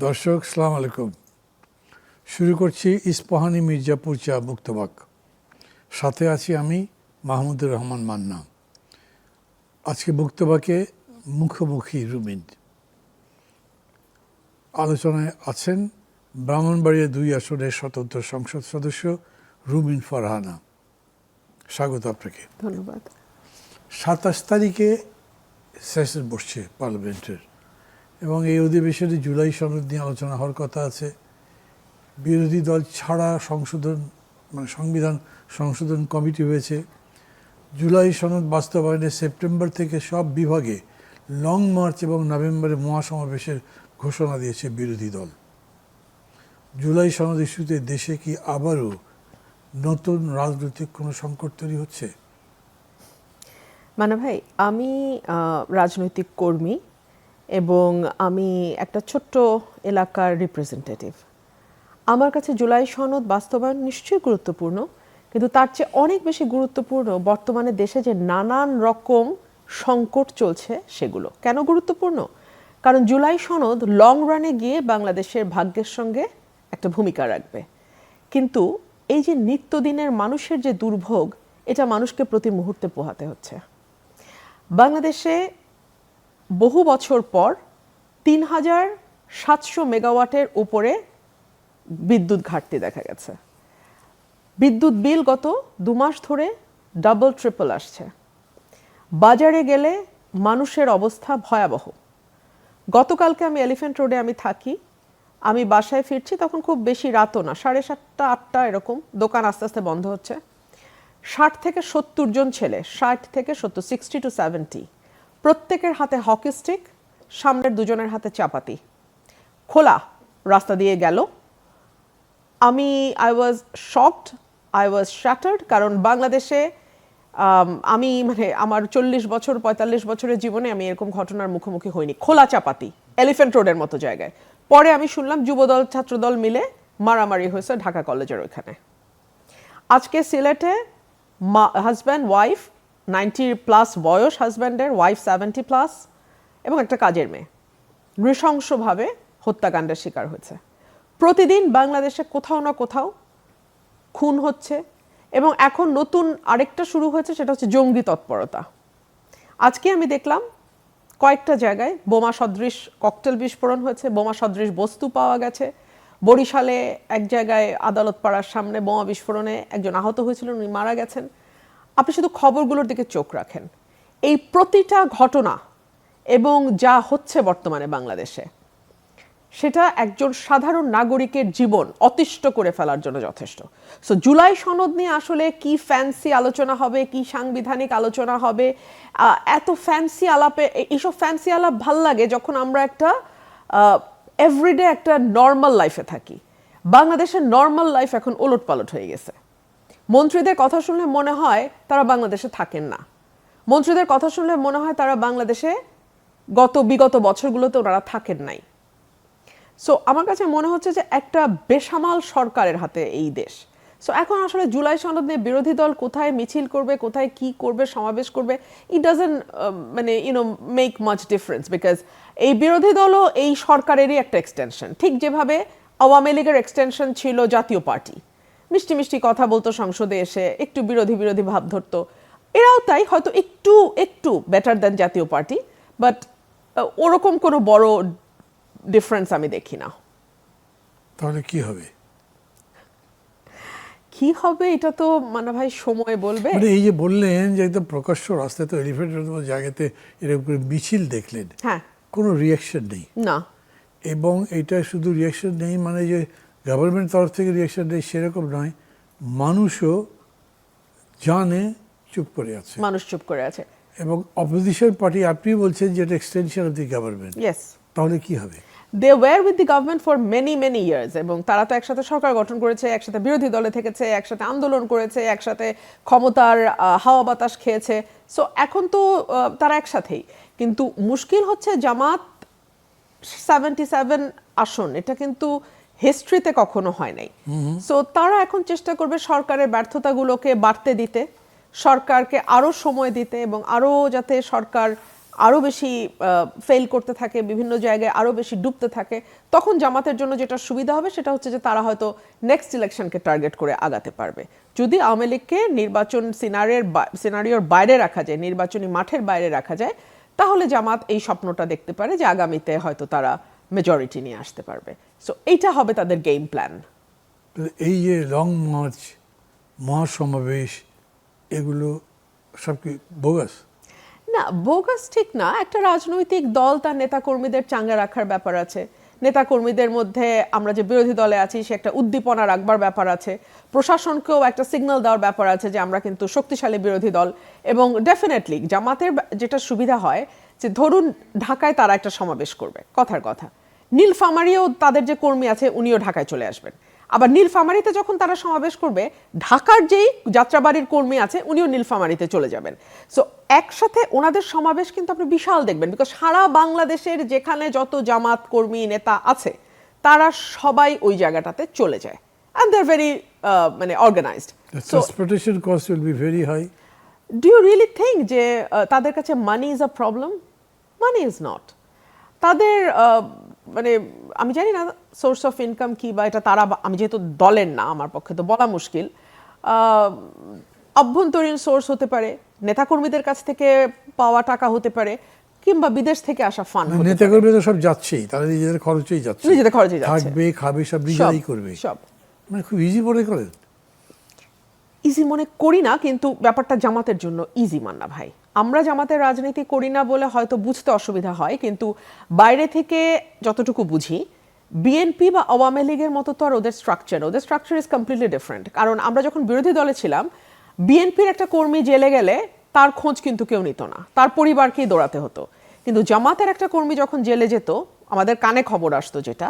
দর্শক সালাম আলাইকুম। শুরু করছি ইস্পাহানি মির্জাপুর চা মুক্তবাক। সাথে আছি আমি মাহমুদুর রহমান মান্না। আজকে মুক্তবাকে মুখোমুখি রুমিন। আলোচনায় আছেন ব্রাহ্মণবাড়িয়া ২ আসনের স্বতন্ত্র সংসদ সদস্য রুমিন ফারহানা। স্বাগত আপনাকে। ধন্যবাদ। ২৭ তারিখে সেশন বসছে পার্লামেন্টের এবং এই অধিবেশনে জুলাই সনদ নিয়ে আলোচনা হওয়ার কথা আছে। বিরোধী দল ছাড়া সংবিধান সংশোধন কমিটি হয়েছে। জুলাই সনদ বাস্তবায়নে সেপ্টেম্বর থেকে সব বিভাগে লং মার্চ এবং নভেম্বরে মহাসমাবেশের ঘোষণা দিয়েছে বিরোধী দল। জুলাই সনদ ইস্যুতে দেশে কি আবারও নতুন রাজনৈতিক কোনো সংকট তৈরি হচ্ছে? মানে ভাই, আমি রাজনৈতিক কর্মী এবং আমি একটা ছোট্ট এলাকার রিপ্রেজেন্টেটিভ। আমার কাছে জুলাই সনদ বাস্তবায়ন নিশ্চয়ই গুরুত্বপূর্ণ, কিন্তু তার চেয়ে অনেক বেশি গুরুত্বপূর্ণ বর্তমানে দেশে যে নানান রকম সংকট চলছে সেগুলো। কেন গুরুত্বপূর্ণ? কারণ জুলাই সনদ লং রানে গিয়ে বাংলাদেশের ভাগ্যের সঙ্গে একটা ভূমিকা রাখবে, কিন্তু এই যে নিত্যদিনের মানুষের যে দুর্ভোগ, এটা মানুষকে প্রতি মুহূর্তে পোহাতে হচ্ছে। বাংলাদেশে বহু বছর পর ৩৭০০ মেগাওয়াটের উপরে বিদ্যুৎ ঘাটতি দেখা গেছে। বিদ্যুৎ বিল গত ২ মাস ধরে ডাবল ট্রিপল আসছে। বাজারে গেলে মানুষের অবস্থা ভয়াবহ। গতকালকে আমি এলিফ্যান্ট রোডে থাকি, আমি বাসায় ফিরছি, তখন খুব বেশি রাতও না, ৭:৩০ ৮টা এরকম। দোকান আস্তে আস্তে বন্ধ হচ্ছে। ৬০ থেকে ৭০ জন ছেলে, ৬০ থেকে ৭০, 60 to 70, প্রত্যেকের হাতে হকি স্টিক, সামনের দুজনের হাতে চাপাতি, খোলা রাস্তা দিয়ে গেল। I was shocked, I was shattered, কারণ বাংলাদেশে আমি আমার ৪০ বছর ৪৫ বছরের জীবনে আমি এরকম ঘটনার মুখোমুখি হইনি। খোলা চাপাতি এলিফ্যান্ট রোডের মতো জায়গায়। পরে আমি শুনলাম যুবদল ছাত্রদল মিলে মারামারি হয়েছে ঢাকা কলেজের ওইখানে। আজকে সিলেটে হাজব্যান্ড ওয়াইফ, 90+ বয়স হাজব্যান্ডের, ওয়াইফ 70+, এবং একটা কাজের মেয়ে নৃশংসভাবে হত্যাকাণ্ডের শিকার হয়েছে। প্রতিদিন বাংলাদেশে কোথাও না কোথাও খুন হচ্ছে, এবং এখন নতুন আরেকটা শুরু হয়েছে, সেটা হচ্ছে জঙ্গি তৎপরতা। আজকে আমি দেখলাম কয়েকটা জায়গায় বোমা সদৃশ ককটেল বিস্ফোরণ হয়েছে, বোমা সদৃশ বস্তু পাওয়া গেছে। বরিশালে এক জায়গায় আদালত পাড়ার সামনে বোমা বিস্ফোরণে একজন আহত হয়েছিলেন, উনি মারা গেছেন। আপনি শুধু খবরগুলোর দিকে চোখ রাখেন, এই প্রতিটা ঘটনা এবং যা হচ্ছে বর্তমানে বাংলাদেশে, সেটা একজন সাধারণ নাগরিকের জীবন অতিষ্ঠ করে ফেলার জন্য যথেষ্ট। সো জুলাই সনদ নিয়ে আসলে কি ফ্যান্সি আলোচনা হবে, কি সাংবিধানিক আলোচনা হবে, এত ফ্যান্সি আলাপে, এইসব ফ্যান্সি আলাপ ভাল লাগে যখন আমরা একটা এভরিডে একটা নর্মাল লাইফে থাকি। বাংলাদেশের নর্মাল লাইফ এখন ওলটপালট হয়ে গেছে। মন্ত্রীদের কথা শুনলে মনে হয় তারা বাংলাদেশে থাকেন না। মন্ত্রীদের কথা শুনলে মনে হয় তারা বাংলাদেশে বিগত বছরগুলোতে ওনারা থাকেন নাই। সো আমার কাছে মনে হচ্ছে যে একটা বেসামাল সরকারের হাতে এই দেশ। সো এখন আসলে জুলাই সনদ নিয়ে বিরোধী দল কোথায় মিছিল করবে, কোথায় কি করবে, সমাবেশ করবে, it doesn't make much difference, because এই বিরোধী দলও এই সরকারেরই একটা এক্সটেনশন। ঠিক যেভাবে আওয়ামী লীগের এক্সটেনশন ছিল জাতীয় পার্টি, মিষ্টি মিষ্টি কথা বলতো, সংসদে এসে একটু বিরোধী বিরোধী ভাব ধরতো, এরাও তাই, হয়তো একটু বেটার দেন জাতীয় পার্টি, বাট ওরকম কোনো বড় ডিফারেন্স আমি দেখি না। তাহলে কি হবে? কি হবে এটা তো ভাই সময় বলবে। এই যে বললেন যে একদম প্রকাশ্য রাস্তায়, তো এলিফ্যান্টের মতো জায়গাতে এরকম করে মিছিল দেখলেন, হ্যাঁ, কোনো রিয়াকশন নেই না। এবং এটা শুধু রিয়াকশন নেই যে গভর্নমেন্ট তরফ থেকে রিয়াকশন নেই সেরকম নয়, মানুষও জানে চুপ করে আছে, মানুষ চুপ করে আছে। এবং অপোজিশন পার্টি, আপনি বলছেন যে এটা extension of the government, yes, তাহলে কি হবে? They were with the government for many years, এবং তারা তো একসাথে সরকার গঠন করেছে, একসাথে বিরোধী দলে থেকেছে, একসাথে আন্দোলন করেছে, একসাথে ক্ষমতার হাওয়া বাতাস খেয়েছে। সো এখন তো তারা একসাথেই, কিন্তু মুশকিল হচ্ছে জামাত 77 আসন, এটা কিন্তু হিস্ট্রিতে কখনো হয় নাই। সো তারা এখন চেষ্টা করবে সরকারের ব্যর্থতাগুলোকে বাড়তে দিতে, সরকারকে আরো সময় দিতে, এবং আরো যাতে সরকার আরও বেশি ফেল করতে থাকে, বিভিন্ন জায়গায় আরও বেশি ডুবতে থাকে, তখন জামাতের জন্য যেটা সুবিধা হবে সেটা হচ্ছে যে তারা হয়তো নেক্সট ইলেকশনকে টার্গেট করে আগাতে পারবে। যদি আওয়ামী লীগকে নির্বাচন সিনারিওর বাইরে রাখা যায়, নির্বাচনী মাঠের বাইরে রাখা যায়, তাহলে জামাত এই স্বপ্নটা দেখতে পারে যে আগামীতে হয়তো তারা মেজরিটি নিয়ে আসতে পারবে। সো এইটা হবে তাদের গেম প্ল্যান। এই যে লং মার্চ, মহাসমাবেশ, এগুলো সব কি বোগাস? না, বোগাস ঠিক না। একটা রাজনৈতিক দল তার নেতাকর্মীদের চাঙ্গা রাখার ব্যাপার আছে, নেতাকর্মীদের মধ্যে আমরা যে বিরোধী দলে আছি সে একটা উদ্দীপনা রাখবার ব্যাপার আছে, প্রশাসনকেও একটা সিগন্যাল দেওয়ার ব্যাপার আছে যে আমরা কিন্তু শক্তিশালী বিরোধী দল। এবং ডেফিনেটলি জামাতের যেটা সুবিধা হয় যে ধরুন ঢাকায় তারা একটা সমাবেশ করবে, কথার কথা, নীলফামারীও তাদের যে কর্মী আছে উনিও ঢাকায় চলে আসবেন। আবার নীলফামারীতে যখন তারা সমাবেশ করবে, ঢাকার যেই যাত্রাবাড়ির কর্মী আছে উনিও নীলফামারীতে চলে যাবেন। সো একসাথে ওনাদের সমাবেশ কিন্তু আপনি বিশাল দেখবেন, বিকজ সারা বাংলাদেশের যেখানে যত জামাত কর্মী নেতা আছে তারা সবাই ওই জায়গাটাতে চলে যায়, অ্যান্ড দে আর ভেরি মানে organised. So transportation cost will be very high. Do you really think যে তাদের কাছে money is a problem? Money is not. তাদের মানে আমি জানি না সোর্স অফ ইনকাম কি, বা এটা তারা, আমি যেহেতু দলের না আমার পক্ষে তো বলা মুশকিল। অভ্যন্তরীণ সোর্স হতে পারে, নেতাকর্মীদের কাছ থেকে পাওয়া টাকা হতে পারে, কিংবা বিদেশ থেকে আসা ফান্ড। নেতাকর্মী তো সব যাচ্ছেই, তারা নিজেদের খরচেই যাচ্ছে, নিজেদের খরচে যাচ্ছে, থাকবে, খাবে, সব নিজেরাই করবে। সব মানে খুব ইজি মনে করেন? ইজি মনে করি না, কিন্তু ব্যাপারটা জামাতের জন্য ইজি মান্না ভাই। আমরা জামাতের রাজনীতি করি না বলে হয়তো বুঝতে অসুবিধা হয়, কিন্তু বাইরে থেকে যতটুকু বুঝি, বিএনপি বা আওয়ামী লীগের মতো তো আর ওদের স্ট্রাকচার ইজ কমপ্লিটলি ডিফারেন্ট। কারণ আমরা যখন বিরোধী দলে ছিলাম, বিএনপির একটা কর্মী জেলে গেলে তার খোঁজ কিন্তু কেউ নিত না, তার পরিবারকেই দৌড়াতে হতো। কিন্তু জামাতের একটা কর্মী যখন জেলে যেত, আমাদের কানে খবর আসতো যেটা,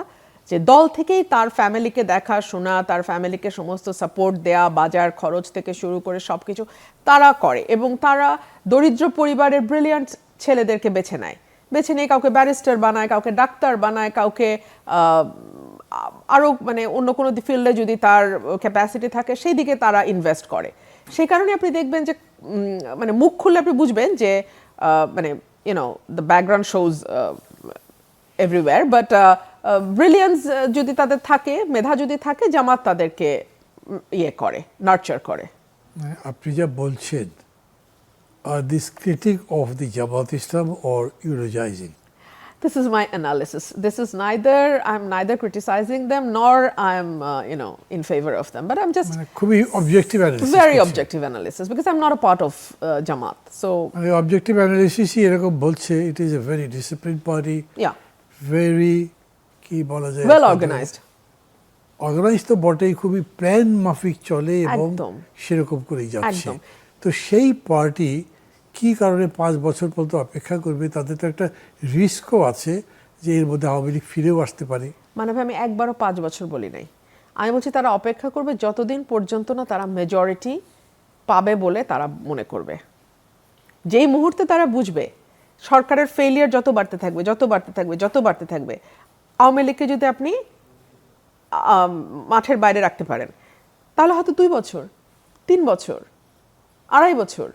যে দল থেকেই তার ফ্যামিলিকে দেখাশোনা, তার ফ্যামিলিকে সমস্ত সাপোর্ট দেয়া, বাজার খরচ থেকে শুরু করে সবকিছু তারা করে। এবং তারা দরিদ্র পরিবারের ব্রিলিয়ান্ট ছেলেদেরকে বেছে নিয়ে কাউকে ব্যারিস্টার বানায়, কাউকে ডাক্তার বানায়, কাউকে আরও মানে অন্য কোনো ফিল্ডে যদি তার ক্যাপাসিটি থাকে সেই দিকে তারা ইনভেস্ট করে। সেই কারণে আপনি দেখবেন যে মানে মুখ খুললে আপনি বুঝবেন যে মানে YONO the background shows everywhere, but brilliance যদি তাদের থাকে, মেধা যদি থাকে, জামাত তাদেরকে ইয়ে করে, নার্চার করে। আপনি যা বলছেন, আর this critique of the Jamaat Islam or eulogizing? This is my analysis. This is I'm neither criticizing them nor I'm in favor of them, but I'm just খুবই objective analysis, very objective analysis, because I'm not a part of Jamaat. So মানে objective অ্যানালিসিসই এরকম বলছে, it is a very discipline party, yeah, very কি বলা যায়, well organized. Organise তো বটেই, খুবই প্ল্যান মাফিক চলে এবং একদম। সেরকম করেই যাচ্ছে। একদম। তো সেই পার্টি কি কারণে 5 বছর পর্যন্ত অপেক্ষা করবে? তাদের তো একটা রিস্কও আছে যে এর মধ্যে আওয়ামী লীগ ফিরেও আসতে পারে। মানে আমি একবারও 5 বছর বলি নাই, আমি বলছি তারা অপেক্ষা করবে যতদিন পর্যন্ত না তারা মেজরিটি পাবে বলে তারা মনে করবে। যেই মুহূর্তে তারা বুঝবে সরকারের ফেলিয়ার যত বাড়তে থাকবে, আওয়ামী লীগকে যদি আপনি মাঠের বাইরে রাখতে পারেন, তাহলে হয়তো 2 বছর, 3 বছর, 2.5 বছর,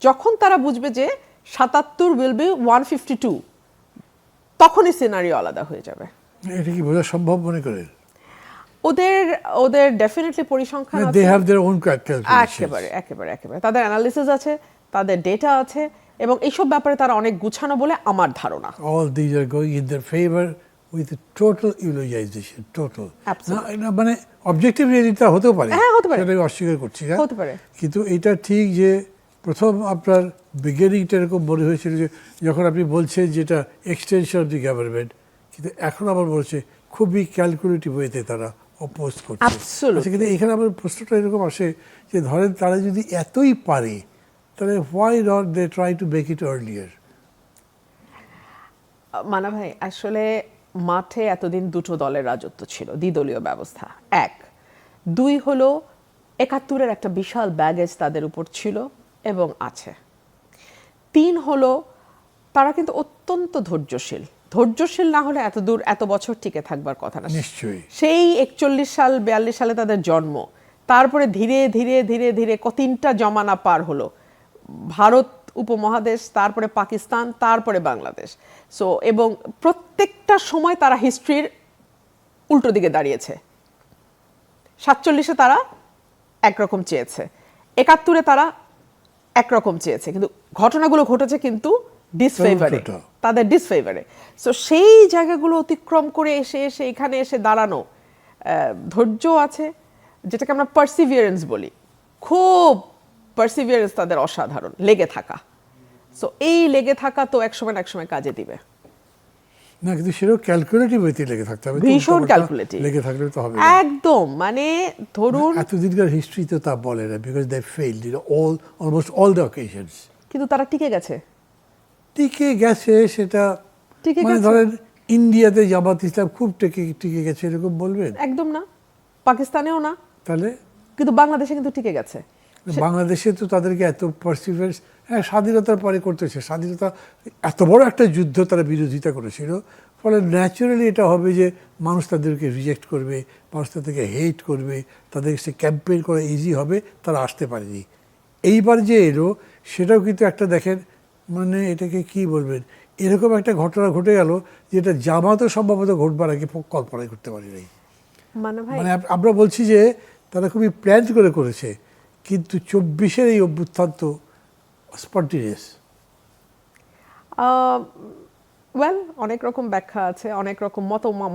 যখন তারা বুঝবে যে 77 উইল বি 152, তখনই সিনারিও আলাদা হয়ে যাবে। এটা কি বোঝা সম্ভব মনে করেন? ওদের ডেফিনেটলি পরিসংখ্যান আছে, they have their own calculation. একেবারে তাদের অ্যানালিসিস আছে, তাদের ডেটা আছে, এবং এইসব ব্যাপারে তারা অনেক গুছানো বলে আমার ধারণা। All these are going in their favor with a total eulogization, total. না মানে অবজেক্টিভ রিয়েলিটিটা হতেও পারে, হ্যাঁ হতে পারে, সেটা আমি অস্বীকার করছি না, হতে পারে। কিন্তু এটা ঠিক যে প্রথম আপনার বিগিনিংটা এরকম মনে হয়েছিল যে যখন আপনি বলছেন যেটা এক্সটেনশন অফ দি গভর্নমেন্ট, কিন্তু এখন আবার বলছে খুবই ক্যালকুলেটিভ ওয়েতে তারা অপোজ করছে। Absolutely. কিন্তু এখানে আমার প্রশ্নটা এরকম আসে যে ধরেন তারা যদি এতই পারে, তাহলে why not they try to make it earlier? Manna ভাই, আসলে মাঠে এতদিন দুটো দলের রাজত্ব ছিল, দ্বিদলীয় ব্যবস্থা, 1। 2 হলো 71-এর একটা বিশাল ব্যাগেজ তাদের উপর ছিল এবং আছে। 3 হলো তারা কিন্তু অত্যন্ত ধৈর্যশীল না হলে এত দূর এত বছর টিকে থাকবার কথা না। নিশ্চয়ই। সেই 41 সাল 42 সালে তাদের জন্ম, তারপরে ধীরে ধীরে 3টা জমানা পার হলো, ভারত উপমহাদেশ, তারপরে পাকিস্তান, তারপরে বাংলাদেশ। সো এবং প্রত্যেকটা সময় তারা হিস্ট্রির উল্টো দিকে দাঁড়িয়েছে। 47-এ তারা একরকম চেয়েছে, 71-এ তারা একরকম চেয়েছে, কিন্তু ঘটনাগুলো ঘটেছে কিন্তু ডিসফেভারে, উল্টোটা। তাদের ডিসফেভারে। সো সেই জায়গাগুলো অতিক্রম করে এসে এখানে এসে দাঁড়ানো, ধৈর্য আছে, যেটাকে আমরা পারসিভিয়ারেন্স বলি, খুব পারসিভিয়ারেন্স তাদের অসাধারণ, লেগে থাকা। সো এই লেগে থাকা তো একসময় না একসময় কাজে দিবে। না, কিন্তু সেটাও ক্যালকুলেটিভ হইতে লেগে থাকতে হবে, ভীষণ উল্টাপাল্টা ক্যালকুলেটিভ, লেগে থাকলে তো হবে না। একদম। মানে ধরুন, এতদিনকার হিস্ট্রি তো তা বলে না, because they failed in almost all the occasions. কিন্তু তারা টিকে গেছে, টিকে গেছে সেটা, টিকে মানে গেছে। ধরেন ইন্ডিয়াতে জামাত ইসলাম খুব টিকে গেছে এরকম বলবেন? একদম না, পাকিস্তানেও না, তাহলে কিন্তু বাংলাদেশে কিন্তু টিকে গেছে। বাংলাদেশে তো তাদেরকে এত পারসিভারেন্স, হ্যাঁ স্বাধীনতার পরে করতেছে, স্বাধীনতা এত বড় একটা যুদ্ধ তারা বিরোধিতা করেছিল, ফলে ন্যাচারালি এটা হবে যে মানুষ তাদেরকে রিজেক্ট করবে, মানুষ তাদেরকে হেট করবে, তাদের সে ক্যাম্পেইন করা ইজি হবে, তারা আসতে পারেনি। এইবার যে এলো সেটাও কিন্তু একটা দেখেন, মানে এটাকে কি বলবেন, এরকম একটা ঘটনা ঘটে গেল যেটা জামাতও সম্ভবত ঘটবার আগে কল্পনাই করতে পারি নাই। মানে ভাই, মানে আমরা বলছি যে তারা খুবই প্ল্যান করে করেছে, কিন্তু 24-এর এই অভ্যুত্থান তো স্পন্টেনিয়াস। ওয়েল, অনেক রকম ব্যাখ্যা আছে, অনেক রকম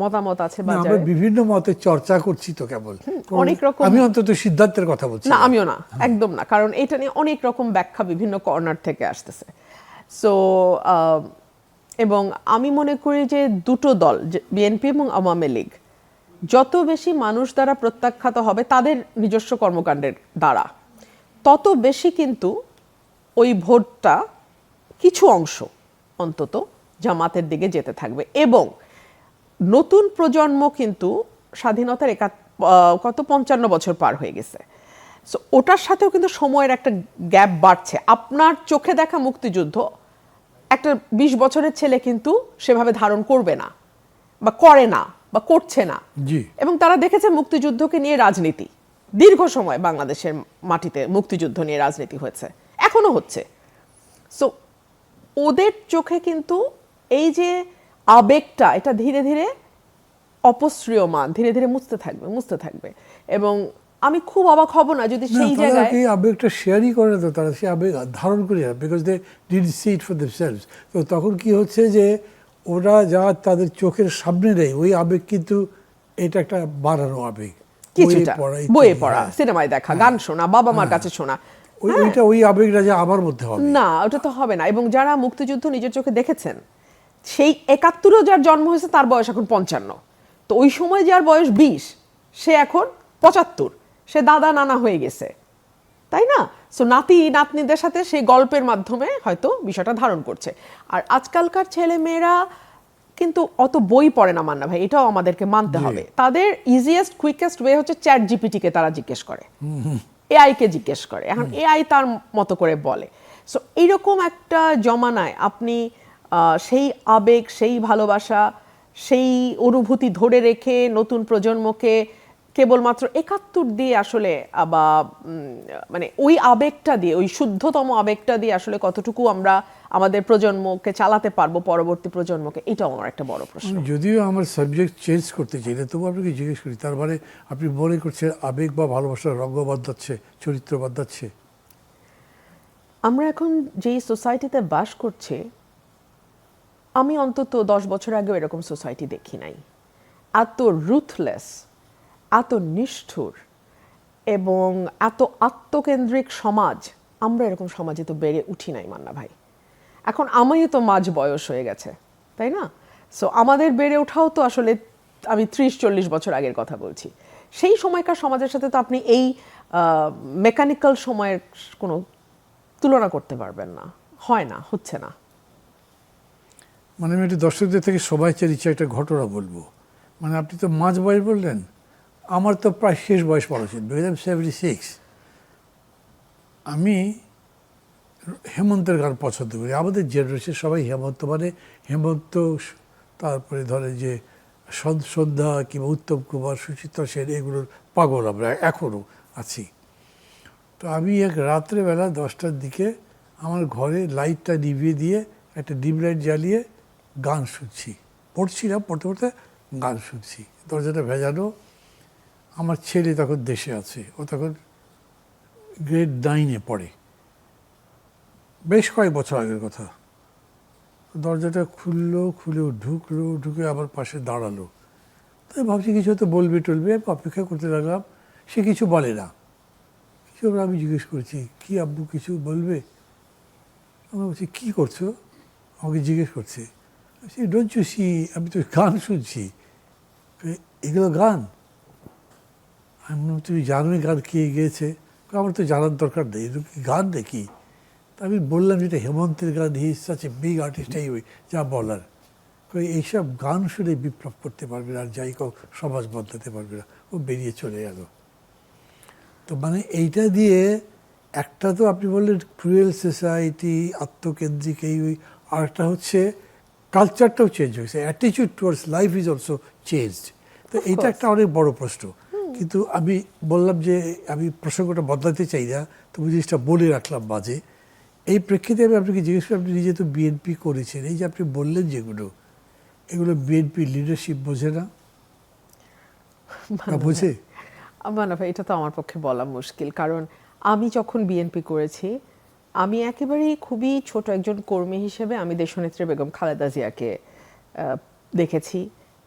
মতামত আছে আমরা বাজারে। বিভিন্ন মতে চর্চা করছি তো কেবল, অনেক রকম। আমি অন্তত সিদ্ধান্তের কথা বলছি না, আমিও না, একদম না, কারণ এটা নিয়ে অনেক রকম ব্যাখ্যা বিভিন্ন কর্নার থেকে আসতেছে। সো এবং আমি মনে করি যে দুটো দল, বিএনপি এবং আওয়ামী লীগ, যত বেশি মানুষ দ্বারা প্রত্যাখ্যাত হবে তাদের নিজস্ব কর্মকাণ্ডের দ্বারা, তত বেশি কিন্তু ওই ভোটটা কিছু অংশ অন্তত জামাতের দিকে যেতে থাকবে। এবং নতুন প্রজন্ম কিন্তু স্বাধীনতার কত 55 বছর পার হয়ে গেছে। সো ওটার সাথেও কিন্তু সময়ের একটা গ্যাপ বাড়ছে। আপনার চোখে দেখা মুক্তিযুদ্ধ একটা 20 বছরের ছেলে কিন্তু সেভাবে ধারণ করবে না, বা করে না, বা করছে না। জি। এবং তারা দেখেছে মুক্তিযুদ্ধকে নিয়ে রাজনীতি, দীর্ঘ সময় বাংলাদেশের মাটিতে মুক্তিযুদ্ধ নিয়ে রাজনীতি হয়েছে, এখনো হচ্ছে। সো ওদের চোখে কিন্তু এই যে আবেগটা, এটা ধীরে ধীরে অপসৃয়মান, ধীরে ধীরে মুছতে থাকবে। এবং আমি খুব অবাক হব না যদি সেই জায়গায় এই আবেগটা শেয়ারই করে না, তো তারা সেই আবেগ ধারণ করি না, because they did see it for themselves. তো তখন কি হচ্ছে যে ওরা যা তাদের চোখের সামনে নেই, ওই আবেগ কিন্তু এটা একটা বাড়ানো আবেগ, কিছুটা ইত্যাদি, বইয়ে পড়া, হ্যাঁ। সিনেমায় দেখা, গান শোনা, বাবা মার কাছে শোনা, ওই আবেগটা যে আমার মধ্যে হবে না, ওটা তো হবে না। এবং যারা মুক্তিযুদ্ধ নিজের চোখে দেখেছেন, সেই 71-ও যার জন্ম হয়েছে তার বয়স এখন 55, তো ওই সময় যার বয়স 20 সে এখন 75, সে দাদা নানা হয়ে গেছে, তাই না? সো নাতি নাতনিদের সাথে সেই গল্পের মাধ্যমে হয়তো বিষয়টা ধারণ করছে। আর আজকালকার ছেলে মেয়েরা কিন্তু অত বই পড়ে না, মান্না ভাই, এটাও আমাদেরকে মানতে হবে। তাদের ইজিয়েস্ট কুইকেস্ট ওয়ে হচ্ছে চ্যাট জিপিটিকে তারা জিজ্ঞেস করে, এআই কে জিজ্ঞেস করে, এখন এআই তার মতো করে বলে। সো এইরকম একটা জমানায় আপনি সেই আবেগ, সেই ভালোবাসা, সেই অনুভূতি ধরে রেখে নতুন প্রজন্মকে কেবলমাত্র 71 দিয়ে আসলে বা মানে ওই আবেগটা দিয়ে, ওই শুদ্ধতম আবেগটা দিয়ে আসলে কতটুকু আমরা আমাদের প্রজন্মকে চালাতে পারবো, পরবর্তী প্রজন্মকে, এটাও আমার একটা বড় প্রশ্ন। যদিও আমার সাবজেক্ট চেঞ্জ করতে চাই না, তবু আপনাকে জিজ্ঞেস করি, তার মানে আপনি মনে করছেন আবেগ বা ভালোবাসার রঙ্গ বদলাচ্ছে, চরিত্র বদলাচ্ছে? আমরা এখন যেই সোসাইটিতে বাস করছি, আমি অন্তত 10 বছর আগেও এরকম সোসাইটি দেখি নাই। এত রুথলেস, এত নিষ্ঠুর এবং এত আত্মকেন্দ্রিক সমাজ, আমরা এরকম সমাজে তো বেড়ে উঠি নাই, মান্না ভাই। এখন আমারই তো মাঝ বয়স হয়ে গেছে, তাই না? সো আমাদের বেড়ে ওঠাও তো আসলে আমি 30-40 বছর আগের কথা বলছি। সেই সময়কার সমাজের সাথে তো আপনি এই মেকানিক্যাল সময়ের কোনো তুলনা করতে পারবেন না, হয় না, হচ্ছে না। মানে আমি একটু দর্শকদের থেকে সবাই চাইছি একটা ঘটনা বলবো। মানে আপনি তো মাঝ বয়স বললেন, আমার তো প্রায় শেষ বয়স পড়া ছিল, 76। আমি হেমন্তের গান পছন্দ করি, আমাদের জেনারেশন সবাই হেমন্ত, মানে হেমন্ত, তারপরে ধরে যে সন্ধ্যা কিংবা উত্তম কুমার, সুচিত্রা সেন, এগুলোর পাগল আমরা এখনও আছি। তো আমি এক রাত্রেবেলা 10টার দিকে আমার ঘরে লাইটটা নিভিয়ে দিয়ে একটা ডিম লাইট জ্বালিয়ে গান শুনছি, পড়ছি না, পড়তে পড়তে গান শুনছি, দরজাটা ভেজানো। আমার ছেলে তখন দেশে আছে, ও তখন গ্রেড 9-এ পড়ে, বেশ কয়েক বছর আগের কথা। দরজাটা খুললো, খুলে ঢুকলো, ঢুকে আবার পাশে দাঁড়ালো। তাই ভাবছি কিছু হয়তো বলবে টলবে, অপেক্ষা করতে লাগলাম। সে কিছু বলে না, কিছু। আমি জিজ্ঞেস করছি, কি আব্বু কিছু বলবে? আমি বলছি, কী করছো? আমাকে জিজ্ঞেস করছে। ডোন্ট ইউ সি, আমি তো গান শুনছি। এগুলো গান? আমি বললাম, তুমি জানোই গান কে গেয়েছে? আমার তো জানার দরকার নেই, এগুলো কি গান নাকি? তা আমি বললাম যেটা হেমন্তের গান, he is such a big artist, এই ওই যা বলার। এইসব গান শুনে বিপ্লব করতে পারবে না, আর যাই হোক সমাজ বদলাতে পারবে না। ও বেরিয়ে চলে গেল। তো মানে এইটা দিয়ে একটা তো আপনি বললেন ক্রুয়েল সোসাইটি, আত্মকেন্দ্রিক, এই ওই, আর একটা হচ্ছে কালচারটাও চেঞ্জ হয়েছে, attitude towards life is also changed. তো এইটা একটা অনেক বড় প্রশ্ন। কিন্তু আমি বললাম যে আমি প্রসঙ্গটা বদলাতে চাই না, তো জিনিসটা বলে রাখলাম মাঝে। এই প্রেক্ষিতে আমি আপনাকে জিজ্ঞেস করি, আপনি নিজে তো বিএনপি করেছেন, এই যে আপনি বললেন যেগুলো, এগুলো বিএনপি লিডারশিপ বোঝে না? বোঝে? মানে ভাই, এটা তো আমার পক্ষে বলা মুশকিল, কারণ আমি যখন বিএনপি করেছি, আমি একেবারেই খুবই ছোট একজন কর্মী হিসেবে আমি দেশনেত্রী বেগম খালেদা জিয়াকে দেখেছি,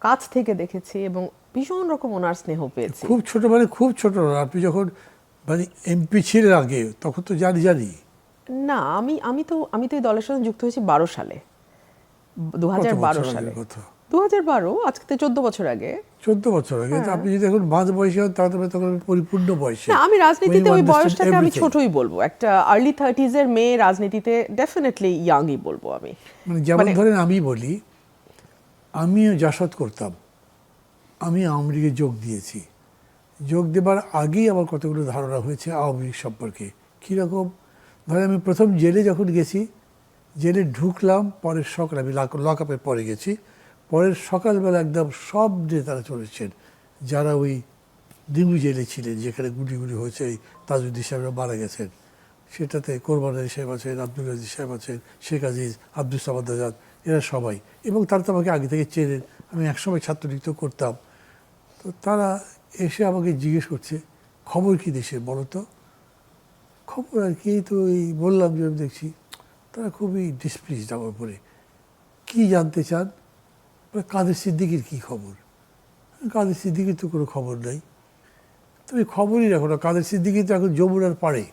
কাছ থেকে দেখেছি, এবং ভীষণ রকম ওনার স্নেহ পেয়েছি। খুব ছোট মানে খুব ছোট না, আপনি যখন মানে এমপি ছিলেন আগে, তখন তো জানি। না, আমি তো এই দলের সাথে যুক্ত হয়েছি 12 সালে, 2012 সালে। 2012, আজকে তো 14 বছর আগে। 14 বছর আগে। তো আপনি যদি এখন মাঝ বয়সী হন, তাহলে তখন পরিপূর্ণ বয়সে। না, আমি রাজনীতিতে ওই বয়সটাকে আমি ছোটই বলবো, একটা আর্লি 30s এর মেয়ে রাজনীতিতে ডেফিনেটলি ইয়াংই বলবো আমি। মানে যেমন ধরেন আমি বলি, আমিও জাসদ করতাম, আমি আওয়ামী লীগে যোগ দিয়েছি। যোগ দেবার আগেই আমার কতগুলো ধারণা হয়েছে আওয়ামী লীগ সম্পর্কে। কীরকম? ধরেন আমি প্রথম জেলে যখন গেছি, জেলে ঢুকলাম, পরের সকাল, আমি লক আপের পরে গেছি, পরের সকালবেলা একদম সব নেতারা চলেছেন, যারা ওই ডিঙ্গু জেলে ছিলেন, যেখানে গুলি হয়েছে, এই তাজউদ্দিন সাহেবরা মারা গেছেন, সেটাতে কোরবান আলী সাহেব আছেন, আব্দুল আজিজ সাহেব আছেন, শেখ আজিজ, আব্দুল সামাদ আজাদ, এরা সবাই। এবং তারা তো আমাকে আগে থেকে চেনেন, আমি একসময় ছাত্রলীগ তো করতাম। তো তারা এসে আমাকে জিজ্ঞেস করছে, খবর কি দেশের বলো তো? খবর আর কি, তো এই বললাম যে আমি দেখছি। তারা খুবই ডিসপ্লিসড আমার উপরে। কী জানতে চান? কাদের সিদ্দিকীর কী খবর? কাদের সিদ্দিকীর তো কোনো খবর নাই। তুমি খবরই রাখো না, কাদের সিদ্দিকী তো এখন যমুনার পাড়ে,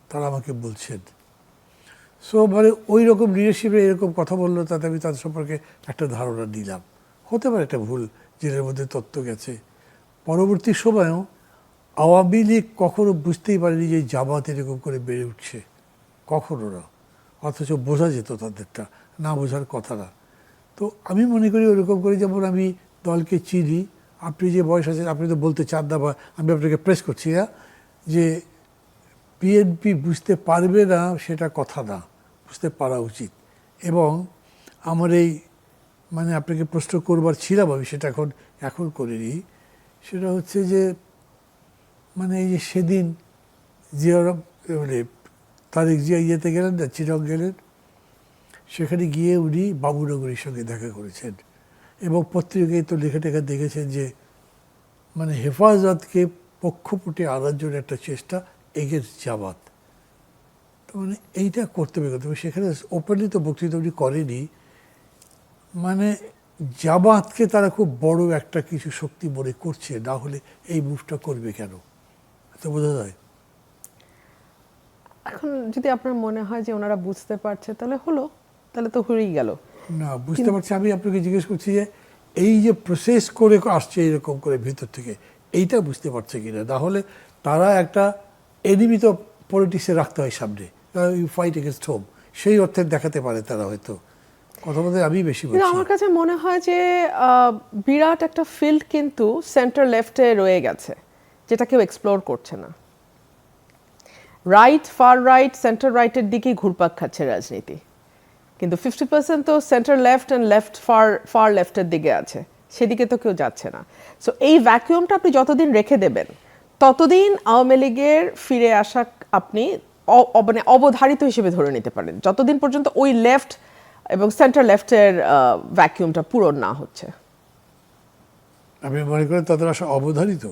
তারা আমাকে বলছেন। সো মানে ওই রকম লিডারশিপে এরকম কথা বললো, তাতে আমি তাদের সম্পর্কে একটা ধারণা নিলাম। হতে পারে একটা ভুল, জেলের মধ্যে তত্ত্ব গেছে। পরবর্তী সময়েও আওয়ামী লীগ কখনো বুঝতেই পারেনি যে জামাত এরকম করে বেড়ে উঠছে, কখনো না। অথচ বোঝা যেত তাদেরটা, না বোঝার কথা না। তো আমি মনে করি ওরকম করে, যেমন আমি দলকে চিনি, আপনি যে বয়স আছেন, আপনি তো বলতে চান না, বা আমি আপনাকে প্রেস করছি না যে বিএনপি বুঝতে পারবে না, সেটা কথা না, বুঝতে পারা উচিত। এবং আমার এই মানে আপনাকে প্রশ্ন করবার ছিলাম, আমি সেটা এখন করিনি। সেটা হচ্ছে যে মানে এই যে সেদিন জিয়া মানে তারেক জিয়া ইয়েতে গেলেন না, চিরং গেলেন, সেখানে গিয়ে উনি বাবুনগরীর সঙ্গে দেখা করেছেন। এবং পত্রিকায় তো লেখা টেখা দেখেছেন যে মানে হেফাজতকে পক্ষপটে আনার জন্য একটা চেষ্টা এগেনস্ট জামাত। তো মানে এইটা করতে হবে। সেখানে ওপেনলি তো বক্তৃতা উনি করেনি, মানে জামাতকে তারা খুব বড় একটা কিছু শক্তি মনে করছে, না হলে এই মুভটা করবে কেন? তো বোঝা যায়। এখন যদি আপনার মনে হয় যে ওনারা বুঝতে পারছে, তাহলে তো হয়েই গেল। না, বুঝতে পারছি। আমি আপনাকে জিজ্ঞেস করছি যে এই যে প্রসেস করে আসছে এরকম করে ভিতর থেকে, এইটা বুঝতে পারছে কিনা। না হলে তারা একটা এনিমি তো পলিটিক্সে রাখতে হয় সামনে, ইউ ফাইট এগেনস্ট হোম, সেই অর্থে দেখাতে পারে তারা হয়তো। কথা বলতে আমি বেশি বলছি। আমার কাছে মনে হয় যে বিরাট একটা ফিল্ড কিন্তু সেন্টার লেফটে রয়ে গেছে, যেটা কেউ এক্সপ্লোর করছে না। রাইট, ফার রাইট, সেন্টার রাইটের দিকেই ঘুরপাক খাচ্ছে রাজনীতি, কিন্তু 50% তো centre left and left far লেফটের দিকে আছে, সেদিকে তো কেউ যাচ্ছে না। সো এই ভ্যাকুয়ামটা আপনি যতদিন রেখে দেবেন, ততদিন আওয়ামী লীগের ফিরে আসা আপনি মানে অবধারিত হিসেবে ধরে নিতে পারেন, যতদিন পর্যন্ত ওই লেফট এবং সেন্টার লেফটের ভ্যাকিউমটা পূরণ না হচ্ছে। আপনি মনে করেন তাদের আসা অবধারিত?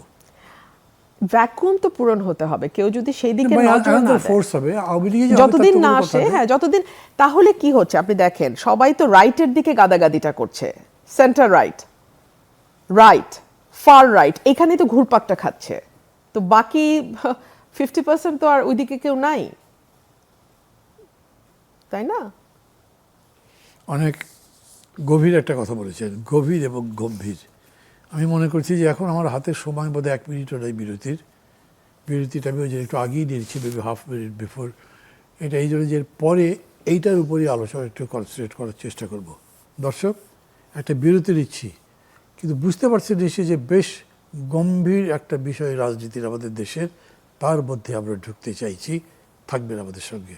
ভ্যাকুয়াম তো পূরণ হতে হবে, কেউ যদি সেই দিকে ভাই, নজর না দেয়, ফোর্স হবে আওয়ামী লীগে যাবে, যতদিন তার তো না কোনো কথা আসে, নেই। হ্যাঁ যতদিন, তাহলে কি হচ্ছে আপনি দেখেন সবাই তো রাইটের দিকে গাদাগাদিটা করছে, centre right, right, fur right, এখানেই তো ঘুরপাকটা খাচ্ছে, তো বাকি 50% তো আর ওইদিকে কেউ নাই, তাই না? অনেক গভীর একটা কথা বলেছেন, গভীর এবং গম্ভীর। আমি মনে করছি যে এখন আমার হাতের সময় বোধহয় 1 মিনিটও নেই বিরতিটা আমি ওই যে একটু আগেই নিয়েছি, মেবি হাফ মিনিট বিফোর। এটা এই জন্য যে পরে এইটার উপরেই আলোচনা একটু কনসেন্ট্রেট করার চেষ্টা করব। দর্শক, একটা বিরতি নিচ্ছি, কিন্তু বুঝতে পারছি নিশ্চয়ই যে বেশ গম্ভীর একটা বিষয় রাজনীতির আমাদের দেশের, তার মধ্যে আমরা ঢুকতে চাইছি। থাকবেন আমাদের সঙ্গে।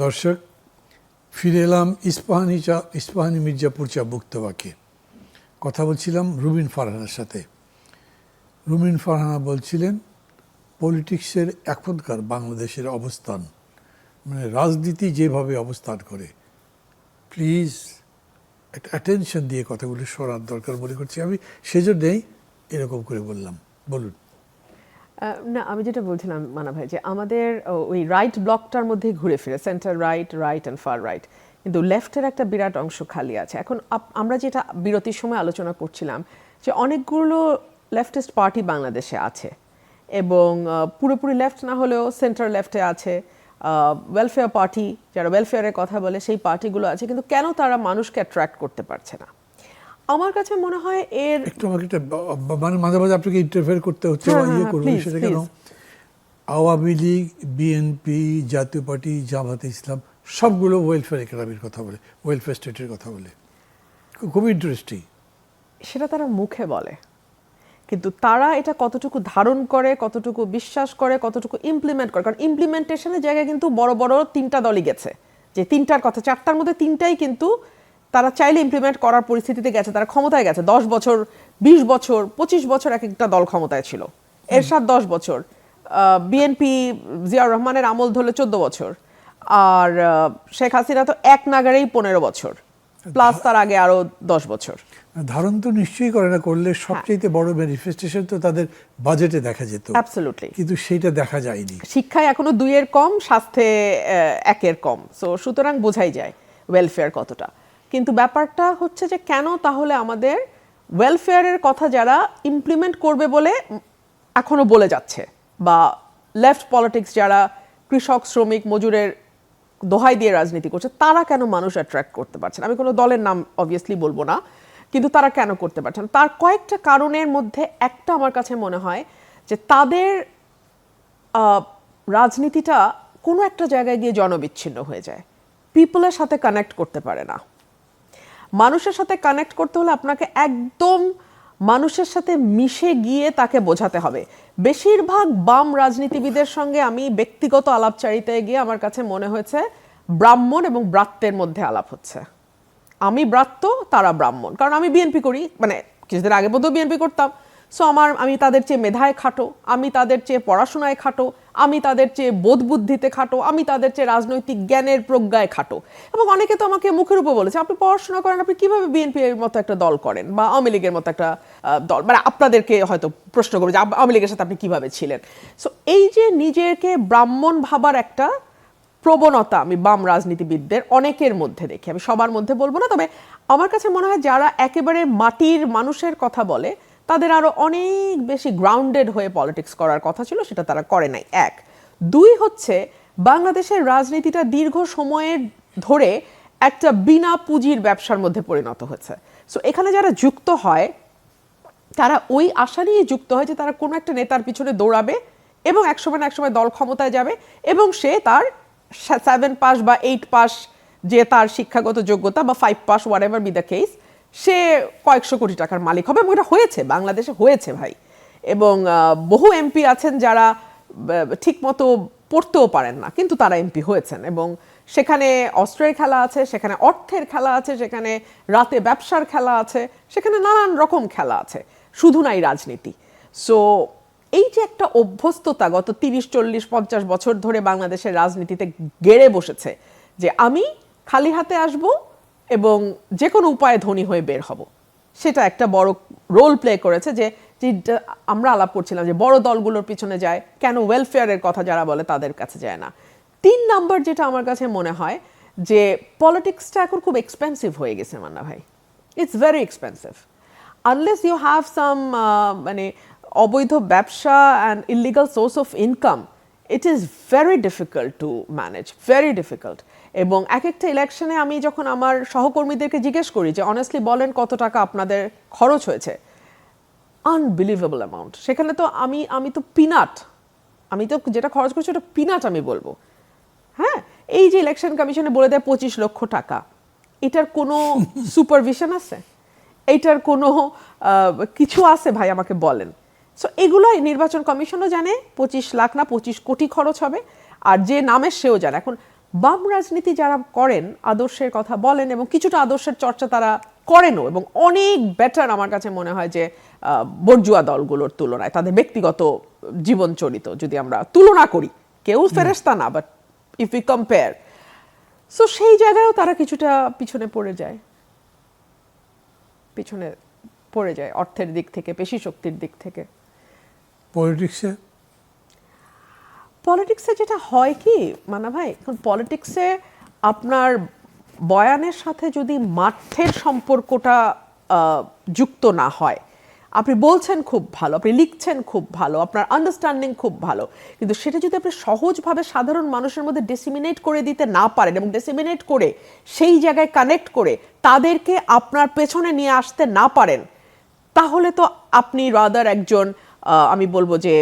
দর্শক, ফিরে এলাম ইস্পাহানি মির্জাপুর চা মুক্তবাকে। কথা বলছিলাম রুমিন ফারহানার সাথে। রুমিন ফারহানা বলছিলেন পলিটিক্সের এখনকার বাংলাদেশের অবস্থান, মানে রাজনীতি যেভাবে অবস্থান করে, প্লিজ একটা অ্যাটেনশন দিয়ে কথাগুলো শোনার দরকার মনে করছি আমি, সেজন্যই এরকম করে বললাম। বলুন। না, আমি যেটা বলছিলাম মানা ভাই, যে আমাদের ওই রাইট ব্লকটার মধ্যেই ঘুরে ফিরে centre right, right and far right, কিন্তু লেফটের একটা বিরাট অংশ খালি আছে। এখন আমরা যেটা বিরতির সময় আলোচনা করছিলাম, যে অনেকগুলো লেফটিস্ট পার্টি বাংলাদেশে আছে, এবং পুরোপুরি লেফট না হলেও সেন্টার লেফটে আছে, ওয়েলফেয়ার পার্টি, যারা ওয়েলফেয়ারের কথা বলে সেই পার্টিগুলো আছে, কিন্তু কেন তারা মানুষকে অ্যাট্রাক্ট করতে পারছে না? আমার কাছে মনে হয় এর একটু আমাকে একটা মানে মাঝে মাঝে আপনাকে ইন্টারফেয়ার করতে হচ্ছে বা ইয়ে করবেন, সেটা কেন? আওয়ামী লীগ, বিএনপি, জাতীয় পার্টি, জামাতে ইসলাম সবগুলো ওয়েলফেয়ার ইকোনমির কথা বলে, ওয়েলফেয়ার স্টেটের কথা বলে। খুব ইন্টারেস্টিং। সেটা তারা মুখে বলে, কিন্তু তারা এটা কতটুকু ধারণ করে, কতটুকু বিশ্বাস করে, কতটুকু ইমপ্লিমেন্ট করে, কারণ ইমপ্লিমেন্টেশনের জায়গায় কিন্তু বড় বড় 3টা দলই গেছে, যে 3টার কথা 4টার মধ্যে 3টাই কিন্তু তারা চাইলে ইমপ্লিমেন্ট করার পরিস্থিতিতে গেছে, তারা ক্ষমতায় গেছে। 10 বছর, 20 বছর, 25 বছর এক একটা দল ক্ষমতায় ছিল। এরশাদ 10 বছর, বিএনপি জিয়াউর রহমানের আমল ধরলে 14 বছর, আর শেখ হাসিনা তো এক নাগারেই 15 বছর, প্লাস তার আগে আরো 10 বছর। ধারণ তো নিশ্চয়ই করে না, করলে সবচেয়ে বড় ম্যানিফেস্টেশন তো তাদের বাজেটে দেখা যেত, অ্যাবসলিউটলি, কিন্তু সেটা দেখা যায়নি। শিক্ষায় এখনো 2-এর কম, স্বাস্থ্যে 1-এর কম, সো সুতরাং বোঝাই যায় ওয়েলফেয়ার কতটা। কিন্তু ব্যাপারটা হচ্ছে যে কেন তাহলে আমাদের ওয়েলফেয়ারের কথা যারা ইমপ্লিমেন্ট করবে বলে এখনো বলে যাচ্ছে, বা লেফট পলিটিক্স যারা কৃষক, শ্রমিক, মজুরের দোহাই দিয়ে রাজনীতি করছে, তারা কেন মানুষ অ্যাট্রাক্ট করতে পারছে না? আমি কোনো দলের নাম অবভিয়াসলি বলবো না, কিন্তু তারা কেন করতে পারছে না? তার কয়েকটা কারণের মধ্যে একটা আমার কাছে মনে হয় যে তাদের রাজনীতিটা কোনো একটা জায়গায় গিয়ে জনবিচ্ছিন্ন হয়ে যায়, পিপলের সাথে কানেক্ট করতে পারে না। মানুষের সাথে কানেক্ট করতে হলে আপনাকে একদম মানুষের সাথে মিশে গিয়ে তাকে বোঝাতে হবে। বেশিরভাগ বাম রাজনীতিবিদের সঙ্গে আমি ব্যক্তিগত আলাপচারিতায় গিয়ে আমার কাছে মনে হয়েছে ব্রাহ্মণ এবং ব্রাত্যের মধ্যে আলাপ হচ্ছে। আমি ব্রাত্য, তারা ব্রাহ্মণ, কারণ আমি বিএনপি করি, মানে কিছুদিন আগে পর্যন্ত বিএনপি করতাম, সো আমি তাদের চেয়ে মেধায় খাটো, আমি তাদের চেয়ে পড়াশোনায় খাটো, আমি তাদের চেয়ে বোধ বুদ্ধিতে খাটো, আমি তাদের চেয়ে রাজনৈতিক জ্ঞানের প্রজ্ঞায় খাটো। এবং অনেকে তো আমাকে মুখের উপর বলেছে, আপনি পড়াশোনা করেন, আপনি কিভাবে বিএনপি এর মতো একটা দল করেন, বা আওয়ামী লীগের মতো একটা দল, মানে আপনাদেরকে হয়তো প্রশ্ন করবে যে আওয়ামী লীগের সাথে আপনি কিভাবে ছিলেন। সো এই যে নিজেকে ব্রাহ্মণ ভাবার একটা প্রবণতা আমি বাম রাজনীতিবিদদের অনেকের মধ্যে দেখি, আমি সবার মধ্যে বলবো না, তবে আমার কাছে মনে হয় যারা একেবারে মাটির মানুষের কথা বলে তাদের আরো অনেক বেশি গ্রাউন্ডেড হয়ে পলিটিক্স করার কথা ছিল, সেটা তারা করে নাই। 1, 2 হচ্ছে বাংলাদেশের রাজনীতিটা দীর্ঘ সময়ের ধরে একটা বিনা পুঁজির ব্যবসার মধ্যে পরিণত হয়েছে। সো এখানে যারা যুক্ত হয় তারা ওই আশা নিয়ে যুক্ত হয় যে তারা কোনো একটা নেতার পিছনে দৌড়াবে এবং একসময় না একসময় দল ক্ষমতায় যাবে, এবং সে তার 7 পাস বা 8 পাস যে তার শিক্ষাগত যোগ্যতা, বা 5 pass, whatever be the case, সে কয়েকশো কোটি টাকার মালিক হবে। এবং এটা হয়েছে, বাংলাদেশে হয়েছে ভাই। এবং বহু এমপি আছেন যারা ঠিক মতো পড়তেও পারেন না, কিন্তু তারা এমপি হয়েছেন, এবং সেখানে অস্ত্রের খেলা আছে, সেখানে অর্থের খেলা আছে, সেখানে রাতে ব্যবসার খেলা আছে, সেখানে নানান রকম খেলা আছে, শুধু নাই রাজনীতি। সো এই যে একটা অভ্যস্ততা গত 30, 40, 50 বছর ধরে বাংলাদেশের রাজনীতিতে গেড়ে বসেছে যে আমি খালি হাতে আসব এবং যে কোনো উপায়ে ধনী হয়ে বের হব, সেটা একটা বড় রোল প্লে করেছে। যে আমরা আলাপ করছিলাম যে বড় দলগুলোর পিছনে যায় কেন, ওয়েলফেয়ারের কথা যারা বলে তাদের কাছে যায় না। 3 নাম্বার যেটা আমার কাছে মনে হয় যে পলিটিক্সটা এখন খুব এক্সপেন্সিভ হয়ে গেছে মান্না ভাই, it's very expensive. Unless you have some মানে অবৈধ ব্যবসা and illegal source of income, it is very difficult to manage, very difficult. এবং এক একটা ইলেকশনে আমি যখন আমার সহকর্মীদেরকে জিজ্ঞেস করি যে অনেস্টলি বলেন কত টাকা আপনাদের খরচ হয়েছে, আনবিলিভেবল অ্যামাউন্ট। সেখানে তো আমি তো পিনাট, আমি তো যেটা খরচ করছি ওটা পিনাট আমি বলবো। হ্যাঁ, এই যে ইলেকশন কমিশনে বলে দেয় 25 লক্ষ টাকা, এটার কোনো সুপারভিশন আছে? এইটার কোনো কিছু আছে ভাই আমাকে বলেন। সো এগুলোই নির্বাচন কমিশনও জানে 25 লাখ না 25 কোটি খরচ হবে, আর যে নামের সেও জানে। এখন বাম রাজনীতি যারা করেন, আদর্শের কথা বলেন এবং কিছুটা আদর্শের চর্চা তারা করেনও, এবং অনেক বেটার আমার কাছে মনে হয় যে বর্জুয়া দলগুলোর তুলনায় তাদের ব্যক্তিগত জীবনচরিত যদি আমরা তুলনা করি, কেউ ফেরেশতা না, but if you compare, so সেই জায়গায়ও তারা কিছুটা পিছনে পড়ে যায়, পিছনে পড়ে যায় অর্থের দিক থেকে, পেশি শক্তির দিক থেকে। পলিটিক্সে যেটা হয় কি মানা ভাই, এখন পলিটিক্সে আপনার বয়ানের সাথে যদি মাঠের সম্পর্কটা যুক্ত না হয়, আপনি বলছেন খুব ভালো, আপনি লিখছেন খুব ভালো, আপনার আন্ডারস্ট্যান্ডিং খুব ভালো, কিন্তু সেটা যদি আপনি সহজভাবে সাধারণ মানুষের মধ্যে ডিসিমিনেট করে দিতে না পারেন এবং ডিসিমিনেট করে সেই জায়গায় কানেক্ট করে তাদেরকে আপনার পেছনে নিয়ে আসতে না পারেন, তাহলে তো আপনি রাদার একজন আমি বলবো যে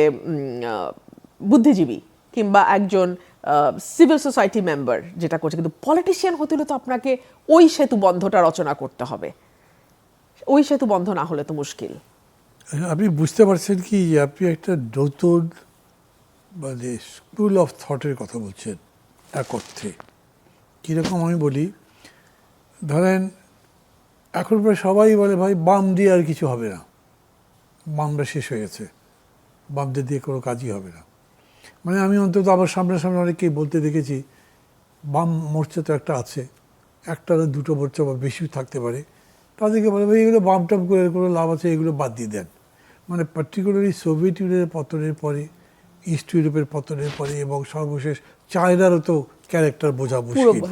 বুদ্ধিজীবী কিংবা একজন সিভিল সোসাইটি মেম্বার যেটা করছে, কিন্তু পলিটিশিয়ান হতে হলে তো আপনাকে ওই সেতু বন্ধটা রচনা করতে হবে। ওই সেতু বন্ধ না হলে তো মুশকিল। আপনি বুঝতে পারছেন কি যে আপনি একটা নতুন মানে স্কুল অফ থটের কথা বলছেন এক অর্থে। কীরকম আমি বলি, ধরেন এখন প্রায় সবাই বলে ভাই বাম দিয়ে আর কিছু হবে না, বামরা শেষ হয়ে গেছে, বামদের দিয়ে কোনো কাজই হবে না। মানে আমি অন্তত আমার সামনাসামনি অনেককেই বলতে দেখেছি, বাম মোর্চা তো একটা আছে, একটা না দুটো মোর্চা বা বেশি থাকতে পারে, তাদেরকে বলে ভাই এগুলো বাম টাম করে কোনো লাভ আছে, এগুলো বাদ দিয়ে দেন। মানে পার্টিকুলারলি সোভিয়েত ইউনিয়নের পতনের পরে, ইস্ট ইউরোপের পতনের পরে এবং সর্বশেষ চায়নারও তো ক্যারেক্টার বোঝা মুশকিল।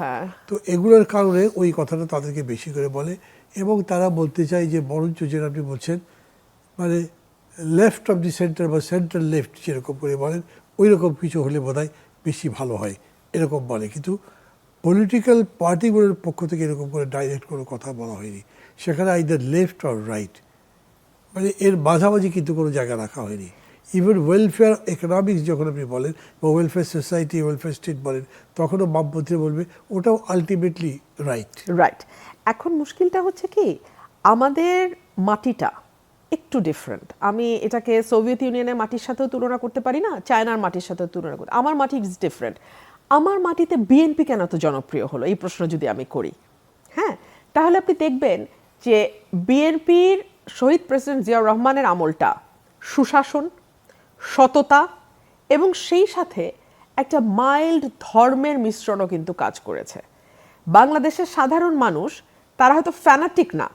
তো এগুলোর কারণে ওই কথাটা তাদেরকে বেশি করে বলে, এবং তারা বলতে চায় যে বরঞ্চ যেটা আপনি বলছেন মানে লেফট অফ দি সেন্টার বা সেন্ট্রাল লেফট যেরকম করে বলেন, ওই রকম কিছু হলে বোধহয় বেশি ভালো হয়, এরকম বলে। কিন্তু পলিটিক্যাল পার্টিগুলোর পক্ষ থেকে এরকম করে ডাইরেক্ট কোনো কথা বলা হয়নি। সেখানে আইদার লেফট অর রাইট, মানে এর মাঝামাঝি কিন্তু কোনো জায়গা রাখা হয়নি। ইভেন ওয়েলফেয়ার ইকোনমিক্স যখন আপনি বলেন বা ওয়েলফেয়ার সোসাইটি, ওয়েলফেয়ার স্টেট বলেন, তখনও বামপন্থীরা বলবে ওটাও আলটিমেটলি রাইট। রাইট। এখন মুশকিলটা হচ্ছে কি, আমাদের মাটিটা একটু ডিফারেন্ট। আমি এটাকে সোভিয়েত ইউনিয়নের মাটির সাথেও তুলনা করতে পারি না, চায়নার মাটির সাথেও তুলনা করতে, আমার মাটি ইজ ডিফারেন্ট। আমার মাটিতে বিএনপি কেন এত জনপ্রিয় হলো, এই প্রশ্ন যদি আমি করি, হ্যাঁ, তাহলে আপনি দেখবেন যে বিএনপির শহীদ প্রেসিডেন্ট জিয়াউর রহমানের আমলটা সুশাসন, সততা এবং সেই সাথে একটা মাইল্ড ধর্মের মিশ্রণও কিন্তু কাজ করেছে। বাংলাদেশের সাধারণ মানুষ তারা হয়তো ফ্যানাটিক না,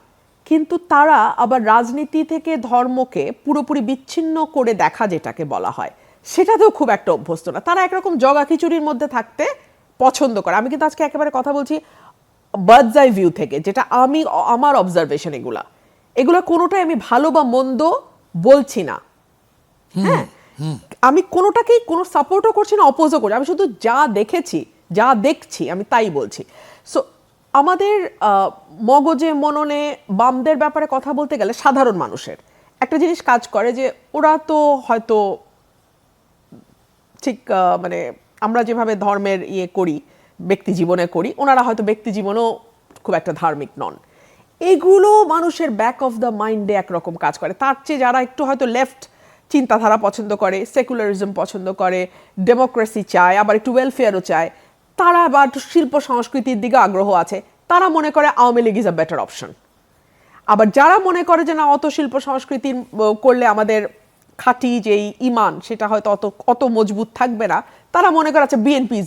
কিন্তু তারা আবার রাজনীতি থেকে ধর্মকে পুরোপুরি বিচ্ছিন্ন করে দেখা যেটাকে বলা হয়, সেটাতেও খুব একটা অভ্যস্ত না। তারা একরকম জগা খিচুড়ির মধ্যে থাকতে পছন্দ করে। আমি কিন্তু আজকে একেবারে কথা বলছি বার্ডস আই ভিউ থেকে, যেটা আমি আমার অবজারভেশন, এগুলো কোনোটাই আমি ভালো বা মন্দ বলছি না, হ্যাঁ, আমি কোনোটাকেই কোনো সাপোর্টও করছি না, অপোজও করছি, আমি শুধু যা দেখেছি, যা দেখছি আমি তাই বলছি। সো আমাদের মগজে মননে বামদের ব্যাপারে কথা বলতে গেলে সাধারণ মানুষের একটা জিনিস কাজ করে যে ওরা তো হয়তো ঠিক মানে আমরা যেভাবে ধর্মের করি, ব্যক্তি জীবনে করি, ওনারা হয়তো ব্যক্তি জীবনেও খুব একটা ধার্মিক নন। এগুলো মানুষের ব্যাক অফ দ্য মাইন্ডে একরকম কাজ করে। তার চেয়ে যারা একটু হয়তো লেফট চিন্তাধারা পছন্দ করে, সেকুলারিজম পছন্দ করে, ডেমোক্রেসি চায়, আবার একটু ওয়েলফেয়ারও চায়, তারা আবার শিল্প সংস্কৃতির দিকে আগ্রহ আছে, তারা মনে করে Awami League is a better option. আবার যারা মনে করে যে না, অত শিল্প সংস্কৃতি করলে আমাদের খাঁটি যেই ইমান সেটা হয়তো অত মজবুত থাকবে না, তারা মনে করে আচ্ছা বিএনপি,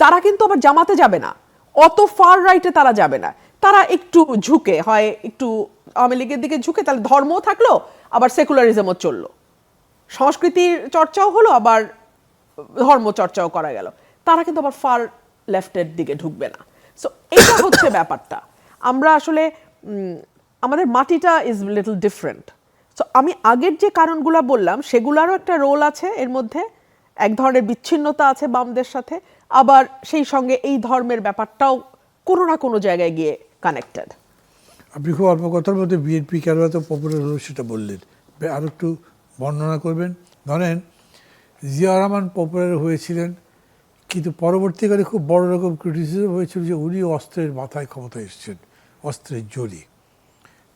তারা কিন্তু আবার জামাতে যাবে না, অত ফার রাইটে তারা যাবে না, তারা একটু ঝুঁকে, হয় একটু আওয়ামী লীগের দিকে ঝুঁকে, তাহলে ধর্মও থাকলো আবার সেকুলারিজমও চললো, সংস্কৃতির চর্চাও হলো আবার ধর্ম চর্চাও করা গেল, তারা কিন্তু আবার ফার লেফটের দিকে ঢুকবে না। সো এটা হচ্ছে ব্যাপারটা। আমরা আসলে আমাদের মাটিটা ইজ লিটল ডিফারেন্ট। সো আমি আগের যে কারণগুলো বললাম সেগুলোরও একটা রোল আছে এর মধ্যে, এক ধরনের বিচ্ছিন্নতা আছে বামদের সাথে, আবার সেই সঙ্গে এই ধর্মের ব্যাপারটাও কোনো না কোনো জায়গায় গিয়ে কানেক্টেড। আপনি খুব অল্প কথার মধ্যে বিএনপি কেন এত পপুলার হলো সেটা বললেন, আর একটু বর্ণনা করবেন। ধরেন জিয়া রহমান পপুলার হয়েছিলেন, কিন্তু পরবর্তীকালে খুব বড় রকম ক্রিটিসিজম হয়েছিল যে উনি অস্ত্রের মাথায় ক্ষমতায় এসেছেন, অস্ত্রের জোরে।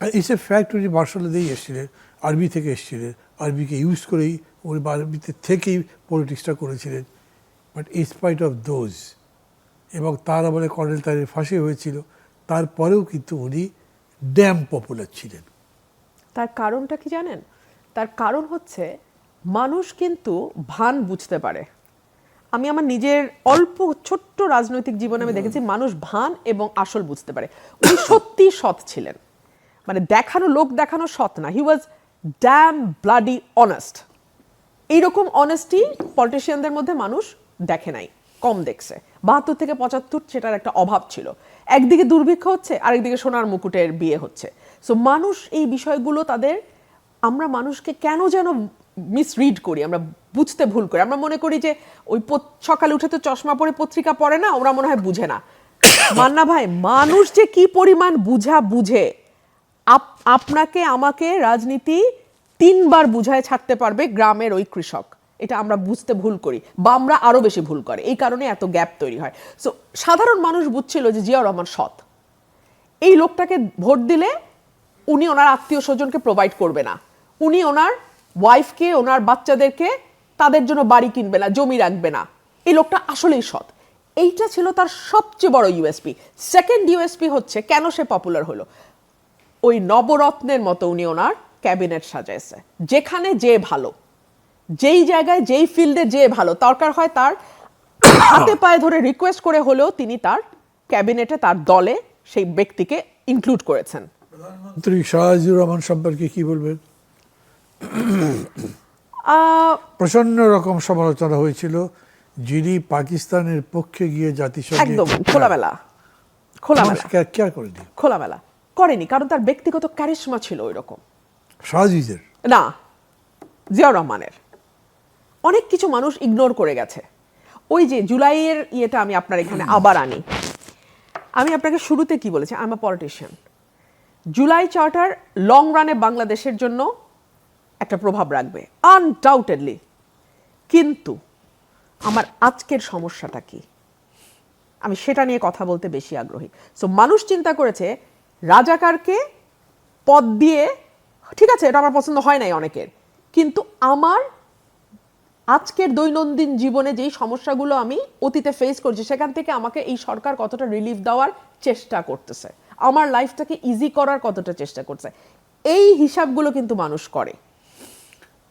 ইটস এ ফ্যাক্ট, উনি মার্শাল দিয়েই এসেছিলেন, আর্মি থেকে এসেছিলেন, আর্মিকে ইউজ করেই উনি আর্মিতে থেকেই পলিটিক্সটা করেছিলেন। বাট ইনস্পাইট অফ দোজ, এবং তার আমলে কর্নেল তারের ফাঁসি হয়েছিল, তারপরেও কিন্তু উনি ড্যাম পপুলার ছিলেন। তার কারণটা কি জানেন? তার কারণ হচ্ছে মানুষ কিন্তু ভান বুঝতে পারে। আমি আমার নিজের অল্প ছোট্ট রাজনৈতিক জীবনে আমি দেখেছি মানুষ ভান এবং আসল বুঝতে পারে। উনি সত্যি সৎ ছিলেন, মানে লোক দেখানো সৎ না, হি ওয়াজ ড্যাম ব্লাডি অনেস্ট। এইরকম অনেস্টি পলিটিশিয়ানদের মধ্যে মানুষ দেখে নাই, কম দেখছে। ৭২ থেকে ৭৫ সেটার একটা অভাব ছিল। একদিকে দুর্ভিক্ষ হচ্ছে, আরেকদিকে সোনার মুকুটের বিয়ে হচ্ছে। সো মানুষ এই বিষয়গুলো আমরা মানুষকে কেন যেন মিসরিড করি, আমরা বুঝতে ভুল করি। আমরা মনে করি যে ওই সকালে উঠে তো চশমা পরে পত্রিকা পড়ে না, ওরা মনে হয় বুঝে না। মান্না ভাই, মানুষ যে কি পরিমাণ বুঝে, আপনাকে আমাকে রাজনীতি ৩ বার বুঝায় ছাড়তে পারবে গ্রামের ওই কৃষক। এটা আমরা বুঝতে ভুল করি, বা আমরা আরো বেশি ভুল করে, এই কারণে এত গ্যাপ তৈরি হয়। সো সাধারণ মানুষ বুঝছিল যে জিয়াউর রহমান সৎ, এই লোকটাকে ভোট দিলে উনি ওনার আত্মীয় স্বজনকে প্রোভাইড করবে না, উনি ওনার ওয়াইফকে, ওনার বাচ্চাদেরকে তাদের জন্য বাড়ি কিনবে না, জমি রাখবে না, এই লোকটা আসলেই সৎ। এইটা ছিল তার সবচেয়ে বড় ইউএসপি। সেকেন্ড ইউএসপি হচ্ছে কেন সে পপুলার হলো, ওই নবরত্নের মতো উনি ওনার ক্যাবিনেট সাজাইছে, যেখানে যে ভালো, যেই জায়গায় যেই ফিল্ডে যে ভালো, দরকার হয় তার হাতে পায়ে ধরে রিকোয়েস্ট করে হলেও তিনি তার ক্যাবিনেটে, তার দলে সেই ব্যক্তিকে ইনক্লুড করেছেন। প্রধানমন্ত্রী শাহজিউর রহমান সম্পর্কে কি বলবেন? প্রচন্ড রকম সমালোচনা হয়েছিল, যিনি পাকিস্তানের পক্ষে গিয়ে জাতিসংঘে একদম খোলামেলা করেনি, কারণ তার ব্যক্তিগত ক্যারিশমা ছিল ওই রকম। শাহজিদের না, জিয়াউর রহমানের অনেক কিছু মানুষ ইগনোর করে গেছে। ওই যে জুলাইয়ের ইয়েটা আমি আপনার এখানে আবার আনি। আমি আপনাকে শুরুতে কি বলেছি, I am a politician. July charter long রানে বাংলাদেশের জন্য একটা প্রভাব রাখবে আনডাউটেডলি, কিন্তু আমার আজকের সমস্যাটা কি, আমি সেটা নিয়ে কথা বলতে বেশি আগ্রহী। সো মানুষ চিন্তা করেছে রাজাকারকে পদ দিয়ে, ঠিক আছে এটা আমার পছন্দ হয় নাই অনেকের, কিন্তু আমার আজকের দৈনন্দিন জীবনে যেই সমস্যাগুলো আমি অতীতে ফেস করছি সেখান থেকে আমাকে এই সরকার কতটা রিলিফ দেওয়ার চেষ্টা করতেছে, আমার লাইফটাকে ইজি করার কতটা চেষ্টা করছে, এই হিসাবগুলো কিন্তু মানুষ করে।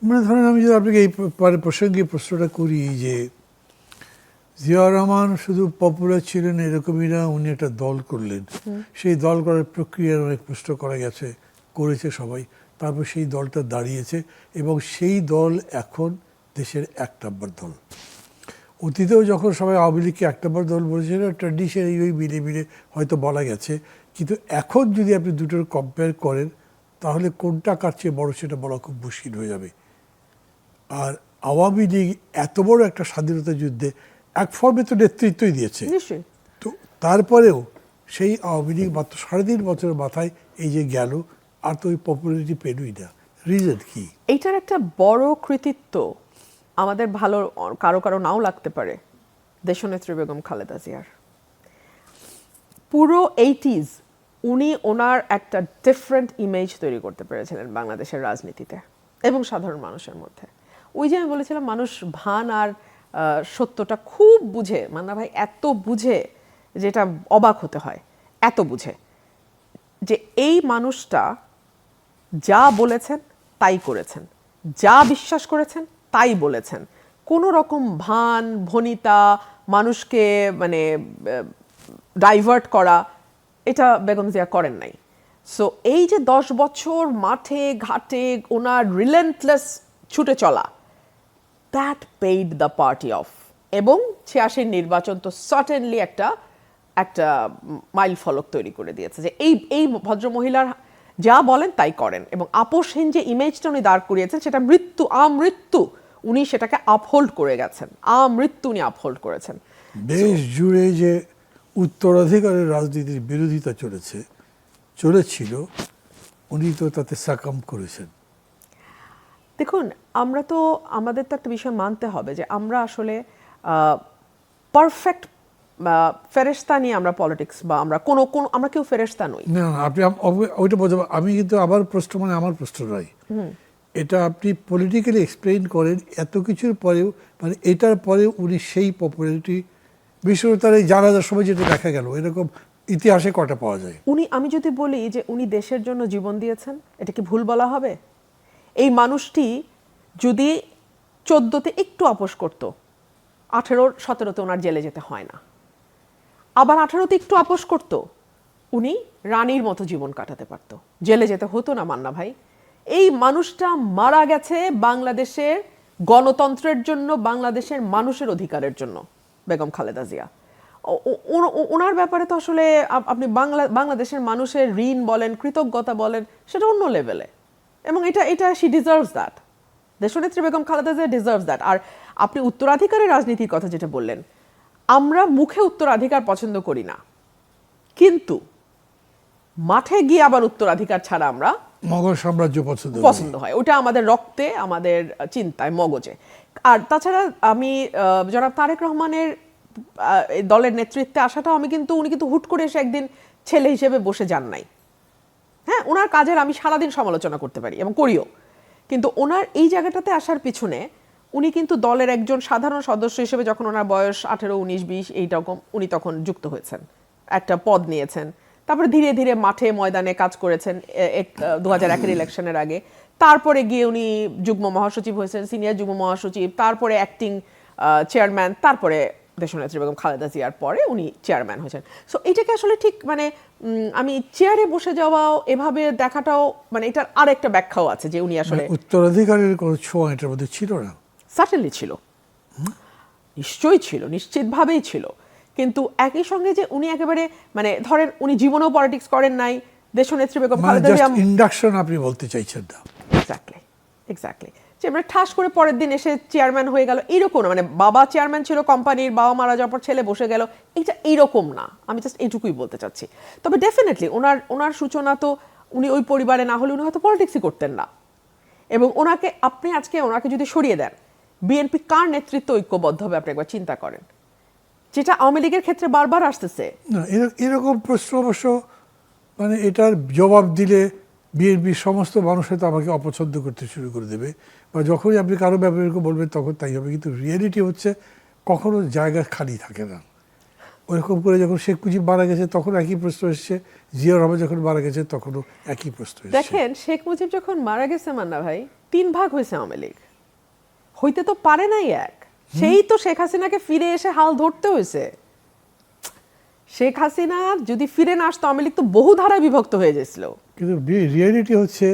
মানে ধরেন আমি যদি আপনাকে এই প্রসঙ্গে প্রশ্নটা করি যে জিয়াউর রহমান শুধু পপুলার ছিলেন এরকমই না, উনি একটা দল করলেন, সেই দল করার প্রক্রিয়ার অনেক প্রশ্ন করা গেছে, করেছে সবাই, তারপর সেই দলটা দাঁড়িয়েছে এবং সেই দল এখন দেশের ১ নম্বর দল। অতীতেও যখন সবাই আওয়ামী লীগকে ১ নম্বর দল বলেছিল, ট্র্যাডিশন ওই মিলে মিলে হয়তো বলা গেছে, কিন্তু এখন যদি আপনি দুটোর কম্পেয়ার করেন তাহলে কোনটা কার চেয়ে বড় সেটা বলা খুব মুশকিল হয়ে যাবে। আর আওয়ামী লীগ এত বড় একটা স্বাধীনতা যুদ্ধে এক ফর্মে তো নেতৃত্বই দিয়েছে, তো তারপরেও সেই আওয়ামী লীগ মাত্র ৩.৫ বছরের মাথায় এই যে গেল, আর তো ওই পপুলারিটি পেলই না। রিজন কি? এইটার একটা বড় কৃতিত্ব আমাদের ভালো কারো কারো নাও লাগতে পারে, দেশনেত্রী বেগম খালেদা জিয়ার। পুরো 80s উনি ওনার একটা ডিফারেন্ট ইমেজ তৈরি করতে পেরেছিলেন বাংলাদেশের রাজনীতিতে এবং সাধারণ মানুষের মধ্যে। ওই যে আমি বলেছিলাম মানুষ ভান আর সত্যটা খুব বুঝে, মান্না ভাই এত বুঝে যেটা অবাক হতে হয়, এত বুঝে যে এই মানুষটা যা বলেছেন তাই করেছেন, যা বিশ্বাস করেছেন তাই বলেছেন। কোনো রকম ভান ভনিতা, মানুষকে মানে ডাইভার্ট করা, এটা বেগম জিয়া করেন নাই। সো এই যে 10 বছর মাঠে ঘাটে ওনার রিলেন্টলেস ছুটে চলা, that paid the party of. এবং 86 নির্বাচন তো সার্টেনলি একটা একটা মাইল ফলক তৈরি করে দিয়েছে যে এই ভদ্রমহিলার যা বলেন তাই করেন। এবং আপোষহীন যে ইমেজটা উনি দাঁড় করিয়েছেন সেটা মৃত্যু আমৃত্যু উনি সেটাকে আপহোল্ড করে গেছেন, আমৃত্যু উনি আপহোল্ড করেছেন। দেশ জুড়ে যে উত্তরাধিকারের রাজনীতির বিরোধিতা চলেছিল, উনি তো তাতে সাকাম করেছেন। দেখুন, আমরা তো আমাদের তো একটা বিষয় মানতে হবে যে আমরা আসলে পারফেক্ট ফেরেশতা নিয়ে আমরা পলিটিক্স বা আমরা আমরা কেউ ফেরেশতা নই। না না, আপনি ওইটা বলতে আমি কিন্তু আবার প্রশ্ন মানে আমার প্রশ্ন নয়, এটা আপনি পলিটিক্যালি এক্সপ্লেইন করেন এত কিছুর পরেও, মানে এটার পরে উনি সেই পপুলারিটি, বিশেষ করে তার এই জানাজার সময় যেটা দেখা গেল, এরকম ইতিহাসে কটা পাওয়া যায়? আমি যদি বলি যে উনি দেশের জন্য জীবন দিয়েছেন, এটা কি ভুল বলা হবে? এই মানুষটি যদি 14তে একটু আপোষ করত, 18-17তে ওনার জেলে যেতে হয় না। আবার 18তে একটু আপোষ করত, উনি রানীর মতো জীবন কাটাতে পারত, জেলে যেতে হতো না। মান্না ভাই, এই মানুষটা মারা গেছে বাংলাদেশের গণতন্ত্রের জন্য, বাংলাদেশের মানুষের অধিকারের জন্য, বেগম খালেদা জিয়া। ওনার ব্যাপারে তো আসলে আপনি বাংলাদেশের মানুষের ঋণ বলেন, কৃতজ্ঞতা বলেন, সেটা অন্য লেভেলে। এবং এটা শি ডিজার্ভস দ্যাট, দেশনেত্রী বেগম খালেদা জিয়া ডিজার্ভস দ্যাট। আর আপনি উত্তরাধিকারের রাজনীতির কথা যেটা বললেন, আমরা মুখে উত্তরাধিকার পছন্দ করি না, কিন্তু মাঠে গিয়ে আবার উত্তরাধিকার ছাড়া আমরা মগজ সাম্রাজ্য পছন্দ হয়, ওটা আমাদের রক্তে, আমাদের চিন্তায়, মগজে। আর তাছাড়া আমি জনাব তারেক রহমানের দলের নেতৃত্বে আসাটা উনি কিন্তু হুট করে এসে একদিন ছেলে হিসেবে বসে যান নাই। হ্যাঁ, ওনার কাজের আমি সারাদিন সমালোচনা করতে পারি এবং করিও, কিন্তু ওনার এই জায়গাটাতে আসার পিছনে উনি কিন্তু দলের একজন সাধারণ সদস্য হিসেবে, যখন ওনার বয়স 18, 19, 20 এইরকম, উনি তখন যুক্ত হয়েছেন, একটা পদ নিয়েছেন। তারপরে ধীরে ধীরে মাঠে ময়দানে কাজ করেছেন 2001 ইলেকশনের আগে। তারপরে গিয়ে উনি যুগ্ম মহাসচিব হয়েছেন, সিনিয়র যুগ্ম মহাসচিব, তারপরে অ্যাক্টিং চেয়ারম্যান, তারপরে দেশনেত্রী বেগম খালেদা জিয়ার পরে উনি চেয়ারম্যান হয়েছেন। সো এটাকে আসলে ঠিক মানে আমি চেয়ারে বসে যাওয়াও, এভাবে দেখাটাও, মানে এটার আরেকটা ব্যাখ্যাও আছে যে উনি আসলে উত্তরাধিকারের কোনো ছোঁয়া এটার মধ্যে ছিল না। সার্টেনলি ছিল, নিশ্চয়ই ছিল, নিশ্চিতভাবেই ছিল। কিন্তু একই সঙ্গে যে উনি একেবারে মানে ধরেন উনি জীবনেও পলিটিক্স করেন নাই, দেশনেত্রী বেগম খালেদা জিয়া ইন্ডাকশন আপনি বলতে চাইছেন না? এক্স্যাক্টলি যে মানে ঠাস করে পরের দিন এসে চেয়ারম্যান হয়ে গেল, এইরকম না। মানে বাবা চেয়ারম্যান ছিল কোম্পানির, বাবা মারা যাওয়ার পর ছেলে বসে গেল, এটা এইরকম না। আমি জাস্ট এইটুকুই বলতে চাচ্ছি। তবে ডেফিনেটলি ওনার সূচনা তো উনি ওই পরিবারে না হলে উনি হয়তো পলিটিক্সই করতেন না। এবং আপনি আজকে ওনাকে যদি সরিয়ে দেন, বিএনপি কার নেতৃত্ব ঐক্যবদ্ধ হবে আপনি একবার চিন্তা করেন, যেটা আওয়ামী লীগের ক্ষেত্রে বারবার আসতেছে। না, এরকম প্রশ্ন অবশ্য মানে এটার জবাব দিলে বিএনপির সমস্ত মানুষ হয়তো আমাকে অপছন্দ করতে শুরু করে দেবে, বা যখনই আপনি কারো ব্যাপারে বলবেন তখন তাই হবে। কিন্তু রিয়েলিটি হচ্ছে কখনো জায়গা খালি থাকে না। ওইরকম করে যখন শেখ মুজিব মারা গেছে তখন একই প্রশ্ন এসছে, জিয়া রহমান যখন মারা গেছে তখনও একই প্রশ্ন এসছে। দেখেন, শেখ মুজিব যখন মারা গেছে মান্না ভাই, 3 ভাগ হয়েছে আওয়ামী লীগ, হইতে তো পারে নাই এক। সেই তো শেখ হাসিনাকে ফিরে এসে হাল ধরতে হয়েছে। শেখ হাসিনা যদি ফিরে না আসতো, আওয়ামী লীগ তো বহু ধারায় বিভক্ত হয়ে গেছিল। কিন্তু রিয়েলিটি হচ্ছে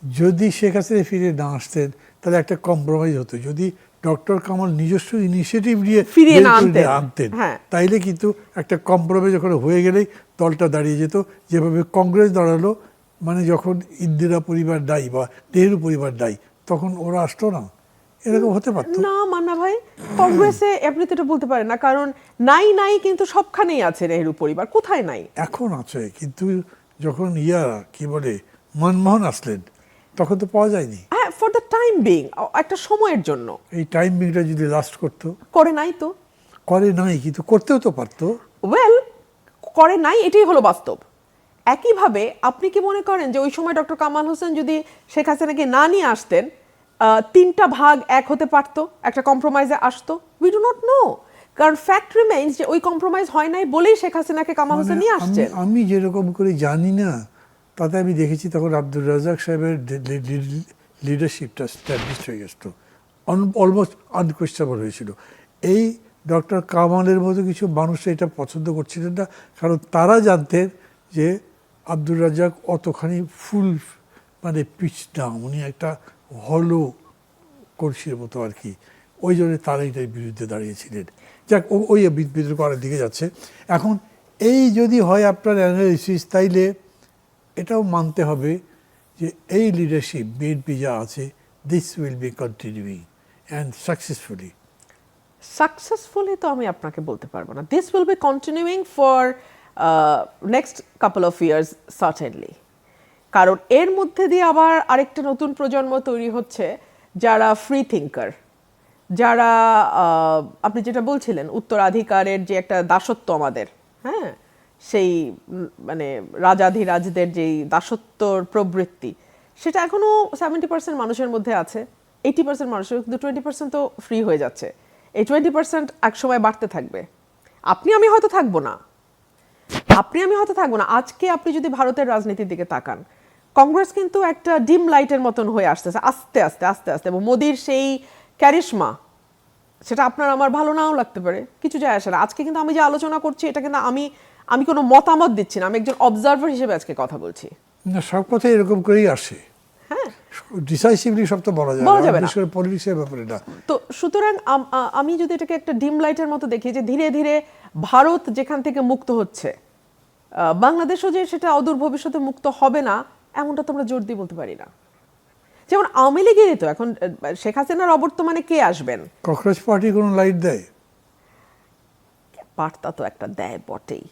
যদি শেখ হাসিনা ফিরে না আসতেন তাহলে একটা কম্প্রোমাইজ হতো। যদি ডক্টর কামাল নিজস্ব ইনিশিয়েটিভ নিয়ে ফিরিয়ে না আনতেন, তাইলে কিন্তু একটা কম্প্রোমাইজ ওখানে হয়ে গেলেই দলটা দাঁড়িয়ে যেত। যেভাবে কংগ্রেস দাঁড়ালো, মানে যখন ইন্দিরা পরিবার দায়ী বা নেহেরু পরিবার দায়ী, তখন ওরা আসতো না, এরকম হতে পারতো না। মান্না ভাই, কংগ্রেসে আপনি তো এটা বলতে পারেন না, কারণ নাই কিন্তু সবখানেই আছে নেহেরু পরিবার, কোথায় নাই? এখন আছে, কিন্তু যখন কি বলে মনমোহন আসলেন তখন তো পাওয়া যায়নি। হ্যাঁ, ফর দ্য টাইম বিং, একটা সময়ের জন্য। এই টাইম বিংটা যদি লাস্ট করতো। করে নাই তো, করে নাই, কিন্তু করতেও তো পারতো। ওয়েল, করে নাই, এটাই হলো বাস্তব। একইভাবে আপনি কি মনে করেন যে ওই সময় ডক্টর কামাল হোসেন যদি শেখ হাসিনাকে না নিয়ে আসতেন, তিনটা ভাগ এক হতে পারতো, একটা কম্প্রোমাইজে আসতো? উই ডু নট নো, কারণ ফ্যাক্ট রিমেইনস যে ওই কম্প্রোমাইজ হয় নাই বলেই শেখ হাসিনাকে কামাল হোসেন নিয়ে আসছেন। আমি যেরকম করে জানি না, তাতে আমি দেখেছি তখন আব্দুর রাজ্জাক সাহেবের লিডারশিপটা স্ট্যাবলিশড হয়ে গেছিল, অলমোস্ট আনকোয়েশ্চেনেবল হয়েছিল। এই ডক্টর কামালের মতো কিছু মানুষ এটা পছন্দ করছিলেন না, কারণ তারা জানতেন যে আব্দুর রাজ্জাক অতখানি ফুল মানে পিচ না, উনি একটা হলো কলসির মতো আর কি। ওই জন্য তারা এটার বিরুদ্ধে দাঁড়িয়েছিলেন। যাক, ওই বিতর্ক করার দিকে যাচ্ছে। এখন এই যদি হয় আপনার অ্যানালিসিস, তাইলে এটাও মানতে হবে যে এই লিডারশিপ বিএনপি যা আছে, this will be continuing and successfully. Successfully তো আমি আপনাকে বলতে পারবো না। This will be continuing for next couple of years certainly, কারণ এর মধ্যে দিয়ে আবার আরেকটা নতুন প্রজন্ম তৈরি হচ্ছে, যারা ফ্রি থিঙ্কার, যারা আপনি যেটা বলছিলেন উত্তরাধিকারের যে একটা দাসত্ব আমাদের, হ্যাঁ, সেই মানে রাজাধিরাজদের যেই দাসত্বর প্রবৃত্তি, সেটা এখনও 70% মানুষের মধ্যে আছে। 80% মানুষের, কিন্তু 20% তো ফ্রি হয়ে যাচ্ছে। এই 20% একসময় বাড়তে থাকবে। আপনি আমি হয়তো থাকবো না, আজকে আপনি যদি ভারতের রাজনীতির দিকে তাকান, কংগ্রেস কিন্তু একটা ডিম লাইটের মতন হয়ে আসতেছে আস্তে আস্তে আস্তে আস্তে, এবং মোদির সেই ক্যারিশমা, সেটা আপনার আমার ভালো নাও লাগতে পারে, কিছু যায় আসে না। আজকে কিন্তু আমি যে আলোচনা করছি, এটা কিন্তু আমি কোনো মতামত দিচ্ছি না, আমি একজন অবজারভার হিসেবে আজকে কথা বলছি। না, সব কথাই এরকম করেই আসে। হ্যাঁ, ডিসাইসিভলি সব তো বলা যায় না, বিশেষ করে পলিটিক্সের ব্যাপারে না। তো সুতরাং আমি যদি এটাকে একটা ডিম লাইটের মতো দেখি, যে ধীরে ধীরে ভারত যেখান থেকে মুক্ত হচ্ছে, বাংলাদেশও যে সেটা অদূর ভবিষ্যতে মুক্ত হবে না, এমনটা তোমরা জোর দিয়ে বলতে পারি না। যেমন আওয়ামী লীগেরই তো এখন শেখ হাসিনার অবর্তমানে কে আসবেন? ককরোচ পার্টি কোনো লাইট দেয়? বার্তা তো একটা দেয় বটেই,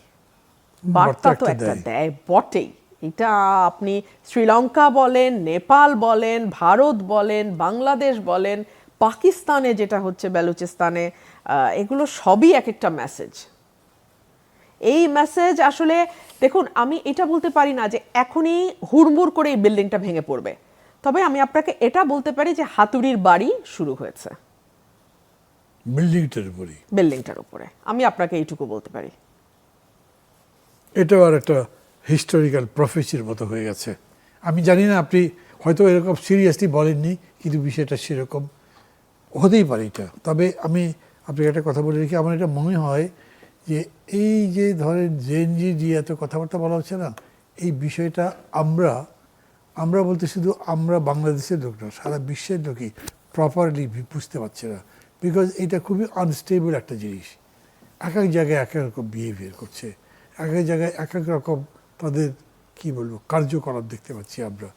বার্তা তো একটা দেয় বটেই। এটা আপনি শ্রীলঙ্কা বলেন, নেপাল বলেন, ভারত বলেন, বাংলাদেশ বলেন, পাকিস্তানে যেটা হচ্ছে, বেলুচিস্তানে, এগুলো সবই এক একটা মেসেজ। এই মেসেজ আসলে দেখুন, আমি এটা বলতে পারি না যে এখনই হুড়মুড় করে এই বিল্ডিংটা ভেঙে পড়বে, তবে আমি আপনাকে এটা বলতে পারি যে হাতুড়ির বাড়ি শুরু হয়েছে বিল্ডিংটার উপরে। আমি আপনাকে এইটুকু বলতে পারি। এটাও আর একটা হিস্টোরিক্যাল প্রফেসির মতো হয়ে গেছে। আমি জানি না, আপনি হয়তো এরকম সিরিয়াসলি বলেননি, কিন্তু বিষয়টা সেরকম হতেই পারে এটা। তবে আমি আপনাকে একটা কথা বলে রেখি, আমার এটা মনে হয় যে এই যে ধরেন জেনজি দিয়ে এত কথাবার্তা বলা হচ্ছে না, এই বিষয়টা আমরা বলতে শুধু আমরা বাংলাদেশের লোক না, সারা বিশ্বের লোকই প্রপারলি বুঝতে পারছে না। বিকজ এটা খুবই আনস্টেবল একটা জিনিস। এক এক জায়গায় এক এক রকম বিহেভিয়ার করছে, এক এক জায়গায় এক এক রকম তাদের কী বলবো কার্যকলাপ দেখতে পাচ্ছি আমরা।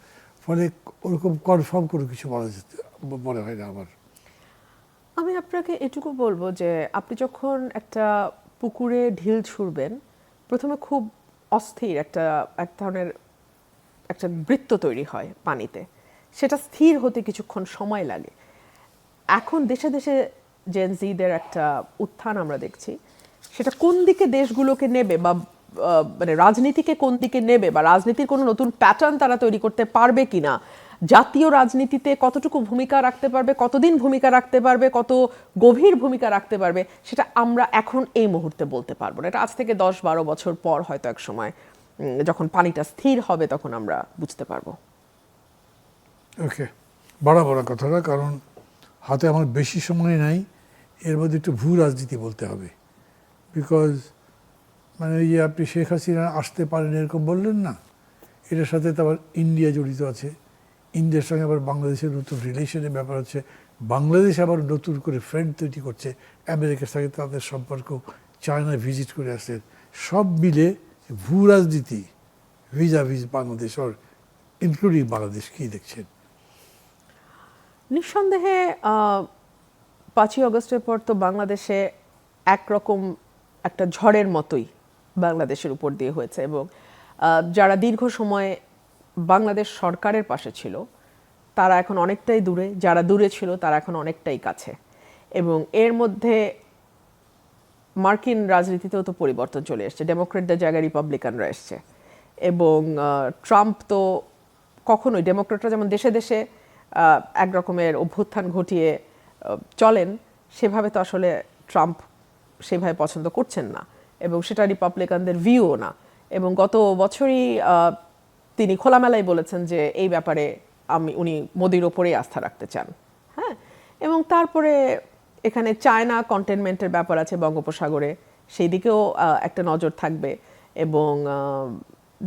ফলে ওরকম কনফার্ম কোনো কিছু বলা যেতে মনে হয় না আমার। আমি আপনাকে এটুকু বলবো যে আপনি যখন একটা পুকুরে ঢিল ছুঁড়বেন, প্রথমে খুব অস্থির এক ধরনের একটা বৃত্ত তৈরি হয় পানিতে, সেটা স্থির হতে কিছুক্ষণ সময় লাগে। এখন দেশে দেশে জেনজিদের একটা উত্থান আমরা দেখছি, সেটা কোন দিকে দেশগুলোকে নেবে, বা মানে রাজনীতিকে কোন দিকে নেবে, বা রাজনীতির কোনো নতুন প্যাটার্ন তারা তৈরি করতে পারবে কিনা, জাতীয় রাজনীতিতে কতটুকু ভূমিকা রাখতে পারবে, কতদিন ভূমিকা রাখতে পারবে, কত গভীর ভূমিকা রাখতে পারবে, সেটা আমরা এখন এই মুহূর্তে বলতে পারবো না। এটা আজ থেকে 10-12 বছর পর হয়তো এক সময় যখন পানিটা স্থির হবে, তখন আমরা বুঝতে পারবো। ওকে, বড় কথাটা, কারণ হাতে আমার বেশি সময় নাই, এর মধ্যে একটু ভূ রাজনীতি বলতে হবে। বিকজ মানে ওই যে আপনি শেখ হাসিনা আসতে পারেন এরকম বললেন না, এটার সাথে তো আবার ইন্ডিয়া জড়িত আছে। ইন্ডিয়ার সঙ্গে আবার বাংলাদেশের নতুন রিলেশনের ব্যাপার আছে। বাংলাদেশ আবার নতুন করে ফ্রেন্ড তৈরি করছে আমেরিকার সঙ্গে, তাদের সম্পর্ক, চায়না ভিজিট করে আসছে। সব মিলে ভূ রাজনীতি ভিজ বাংলাদেশ, ওর ইনক্লুডিং বাংলাদেশ, কী দেখছেন? নিঃসন্দেহে 5ই আগস্টের পর তো বাংলাদেশে একরকম একটা ঝড়ের মতোই বাংলাদেশের উপর দিয়ে হয়েছে, এবং যারা দীর্ঘ সময় বাংলাদেশ সরকারের পাশে ছিল তারা এখন অনেকটাই দূরে, যারা দূরে ছিল তারা এখন অনেকটাই কাছে। এবং এর মধ্যে মার্কিন রাজনীতিতেও তো পরিবর্তন চলে এসছে, ডেমোক্রেটদের জায়গায় রিপাবলিকানরা এসছে, এবং ট্রাম্প তো কখনোই, ডেমোক্রেটরা যেমন দেশে দেশে এক রকমের অভ্যুত্থান ঘটিয়ে চলেন, সেভাবে তো আসলে ট্রাম্প সেভাবে পছন্দ করছেন না, এবং সেটা রিপাবলিকানদের ভিউও না। এবং গত বছরই তিনি খোলামেলাই বলেছেন যে এই ব্যাপারে উনি মোদির ওপরেই আস্থা রাখতে চান। হ্যাঁ, এবং তারপরে এখানে চায়না কন্টেনমেন্টের ব্যাপার আছে বঙ্গোপসাগরে, সেই দিকেও একটা নজর থাকবে। এবং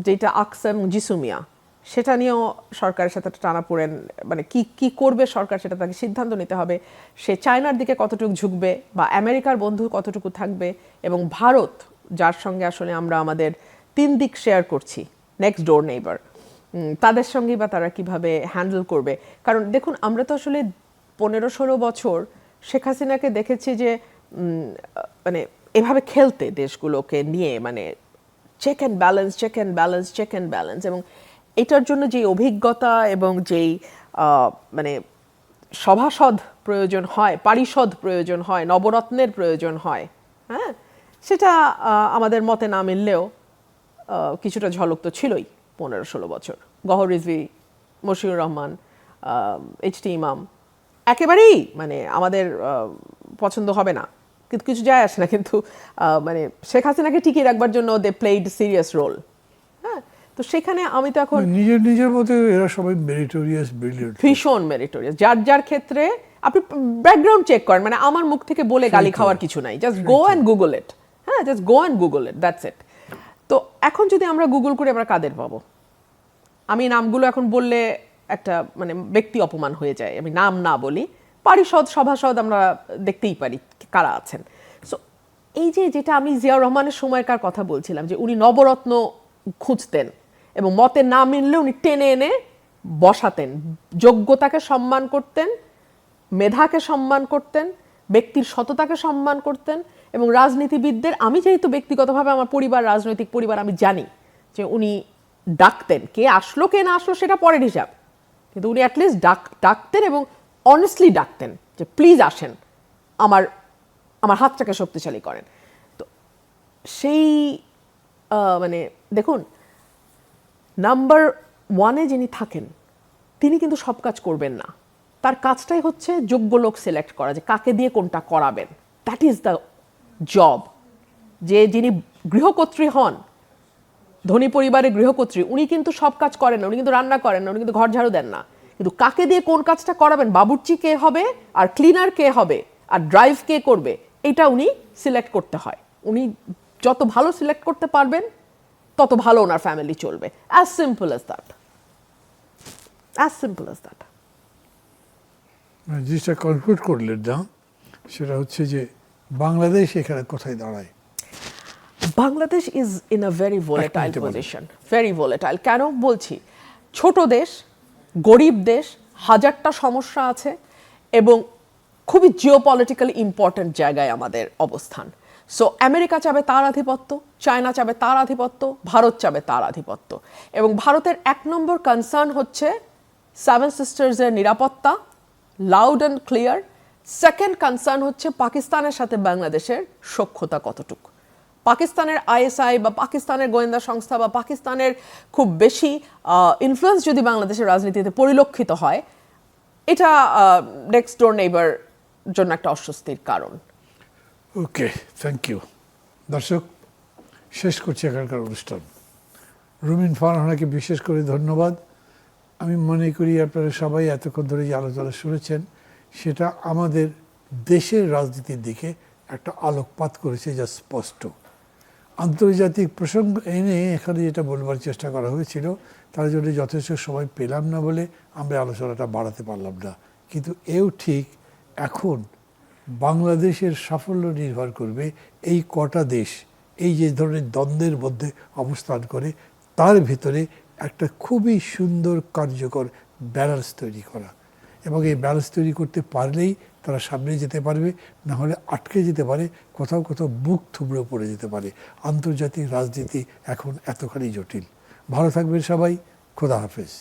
যেটা আকসাম জিসুমিয়া, সেটা নিয়েও সরকারের সাথে টানাপোড়েন, মানে কি করবে সরকার সেটা তাকে সিদ্ধান্ত নিতে হবে। সে চায়নার দিকে কতটুকু ঝুঁকবে বা আমেরিকার বন্ধু কতটুকু থাকবে, এবং ভারত যার সঙ্গে আসলে আমরা আমাদের 3 দিক শেয়ার করছি, নেক্সট ডোর নেইবার, তাদের সঙ্গেই বা তারা কিভাবে হ্যান্ডেল করবে। কারণ দেখুন, আমরা তো আসলে 15-16 বছর শেখ হাসিনাকে দেখেছি যে মানে এভাবে খেলতে দেশগুলোকে নিয়ে, মানে check and balance, check and balance, check and balance. এবং এটার জন্য যে অভিজ্ঞতা এবং যেই মানে সভাসদ প্রয়োজন হয়, পারিষদ প্রয়োজন হয়, নবরত্নের প্রয়োজন হয়, হ্যাঁ, সেটা আমাদের মতে না মিললেও কিছুটা ঝলক তো ছিলই 15-16 বছর। গহর রিজভী, মশিউর রহমান, এইচ.টি. ইমাম, একেবারেই মানে আমাদের পছন্দ হবে না, কিন্তু কিছু যায় আসে না, কিন্তু মানে শেখ হাসিনাকে টিকিয়ে রাখবার জন্য দে প্লেড সিরিয়াস রোল। হ্যাঁ, তো সেখানে আমি তো এখন নিজের মতো এরা সবাই মেরিটোরিয়াস, ব্রিলিয়েন্ট, ভীষণ মেরিটোরিয়াস। যার ক্ষেত্রে আপনি ব্যাকগ্রাউন্ড চেক করেন, মানে আমার মুখ থেকে বলে গালি খাওয়ার কিছু নাই, জাস্ট গো অ্যান্ড গুগল ইট। হ্যাঁ, just go and Google it, that's it. তো এখন যদি আমরা গুগল করে আমরা কাদের পাবো? আমি নামগুলো এখন বললে একটা মানে ব্যক্তি অপমান হয়ে যায়, আমি নাম না বলি, পারিষদ, সভাসদ আমরা দেখতেই পারি কারা আছেন। সো এই যেটা আমি জিয়াউর রহমানের সময়কার কথা বলছিলাম, যে উনি নবরত্ন খুঁজতেন এবং মতে না মিললে উনি টেনে এনে বসাতেন, যোগ্যতাকে সম্মান করতেন, মেধাকে সম্মান করতেন, ব্যক্তির সততাকে সম্মান করতেন। এবং রাজনীতিবিদদের, আমি যেহেতু ব্যক্তিগতভাবে আমার পরিবার রাজনৈতিক পরিবার, আমি জানি যে উনি ডাকতেন, কে আসলো কে না আসলো সেটা পরের হিসাব, কিন্তু উনি অ্যাটলিস্ট ডাকতেন এবং অনেস্টলি ডাকতেন যে প্লিজ আসেন, আমার হাতটাকে শক্তিশালী করেন। তো সেই মানে দেখুন, নাম্বার 1-এ যিনি থাকেন তিনি কিন্তু সব কাজ করবেন না, তার কাজটাই হচ্ছে যোগ্য লোক সিলেক্ট করা, যে কাকে দিয়ে কোনটা করাবেন, দ্যাট ইজ দ্য জব। যিনি গৃহকর্ত্রী হন, ধনী পরিবারের গৃহকর্ত্রী, উনি কিন্তু সব কাজ করেন না, উনি কিন্তু রান্না করেন না, উনি কিন্তু ঘর ঝাড়ু দেন না, কিন্তু কাকে দিয়ে কোন কাজটা করাবেন, বাবুর্চি কে হবে আর ক্লিনার কে হবে আর ড্রাইভ কে করবে, এটা উনি সিলেক্ট করতে হয়। উনি যত ভালো সিলেক্ট করতে পারবেন তত ভালো ওনার ফ্যামিলি চলবে। As simple as that, as simple as that. জিনিসটা কনক্লুড করলেন না, সেটা হচ্ছে যে বাংলাদেশ এখানে কোথায় দাঁড়ায়? Bangladesh is in a very volatile position, very volatile. কেন বলছি? ছোট দেশ, গরিব দেশ, হাজারটা সমস্যা আছে, এবং খুবই জিওপলিটিক্যালি ইম্পর্ট্যান্ট জায়গায় আমাদের অবস্থান। সো আমেরিকা চাবে তার আধিপত্য, চায়না চাবে তার আধিপত্য, ভারত চাবে তার আধিপত্য। এবং ভারতের 1 নম্বর কনসার্ন হচ্ছে 7 সিস্টার্সের নিরাপত্তা, loud and clear. Second concern হচ্ছে পাকিস্তানের সাথে বাংলাদেশের সখ্যতা কতটুকু। পাকিস্তানের আইএসআই বা পাকিস্তানের গোয়েন্দা সংস্থা বা পাকিস্তানের খুব বেশি ইনফ্লুয়েন্স যদি বাংলাদেশের রাজনীতিতে পরিলক্ষিত হয়, এটা নেক্সট ডোর নেইবার জন্য একটা অস্বস্তির কারণ। ওকে, থ্যাংক ইউ। দর্শক, শেষ করছি এখানকার অনুষ্ঠান। রুমিন ফারহানাকে বিশেষ করে ধন্যবাদ। আমি মনে করি আপনারা সবাই এতক্ষণ ধরে যে আলোচনা শুনেছেন, সেটা আমাদের দেশের রাজনীতির দিকে একটা আলোকপাত করেছে, যা স্পষ্ট। আন্তর্জাতিক প্রসঙ্গ এনে এখানে যেটা বলবার চেষ্টা করা হয়েছিল, তার জন্য যথেষ্ট সময় পেলাম না বলে আমরা আলোচনাটা বাড়াতে পারলাম না। কিন্তু এও ঠিক, এখন বাংলাদেশের সাফল্য নির্ভর করবে এই কটা দেশ এই যে ধরনের দ্বন্দ্বের মধ্যে অবস্থান করে, তার ভিতরে একটা খুবই সুন্দর কার্যকর ব্যালেন্স তৈরি করা। এবং এই ব্যালেন্স তৈরি করতে পারলেই তারা সামনে যেতে পারবে, না হলে আটকে যেতে পারে, কোথাও কোথাও বুক থুবড়ে পড়ে যেতে পারে। আন্তর্জাতিক রাজনীতি এখন এতখানি জটিল। ভালো থাকবেন সবাই, খোদা হাফেজ।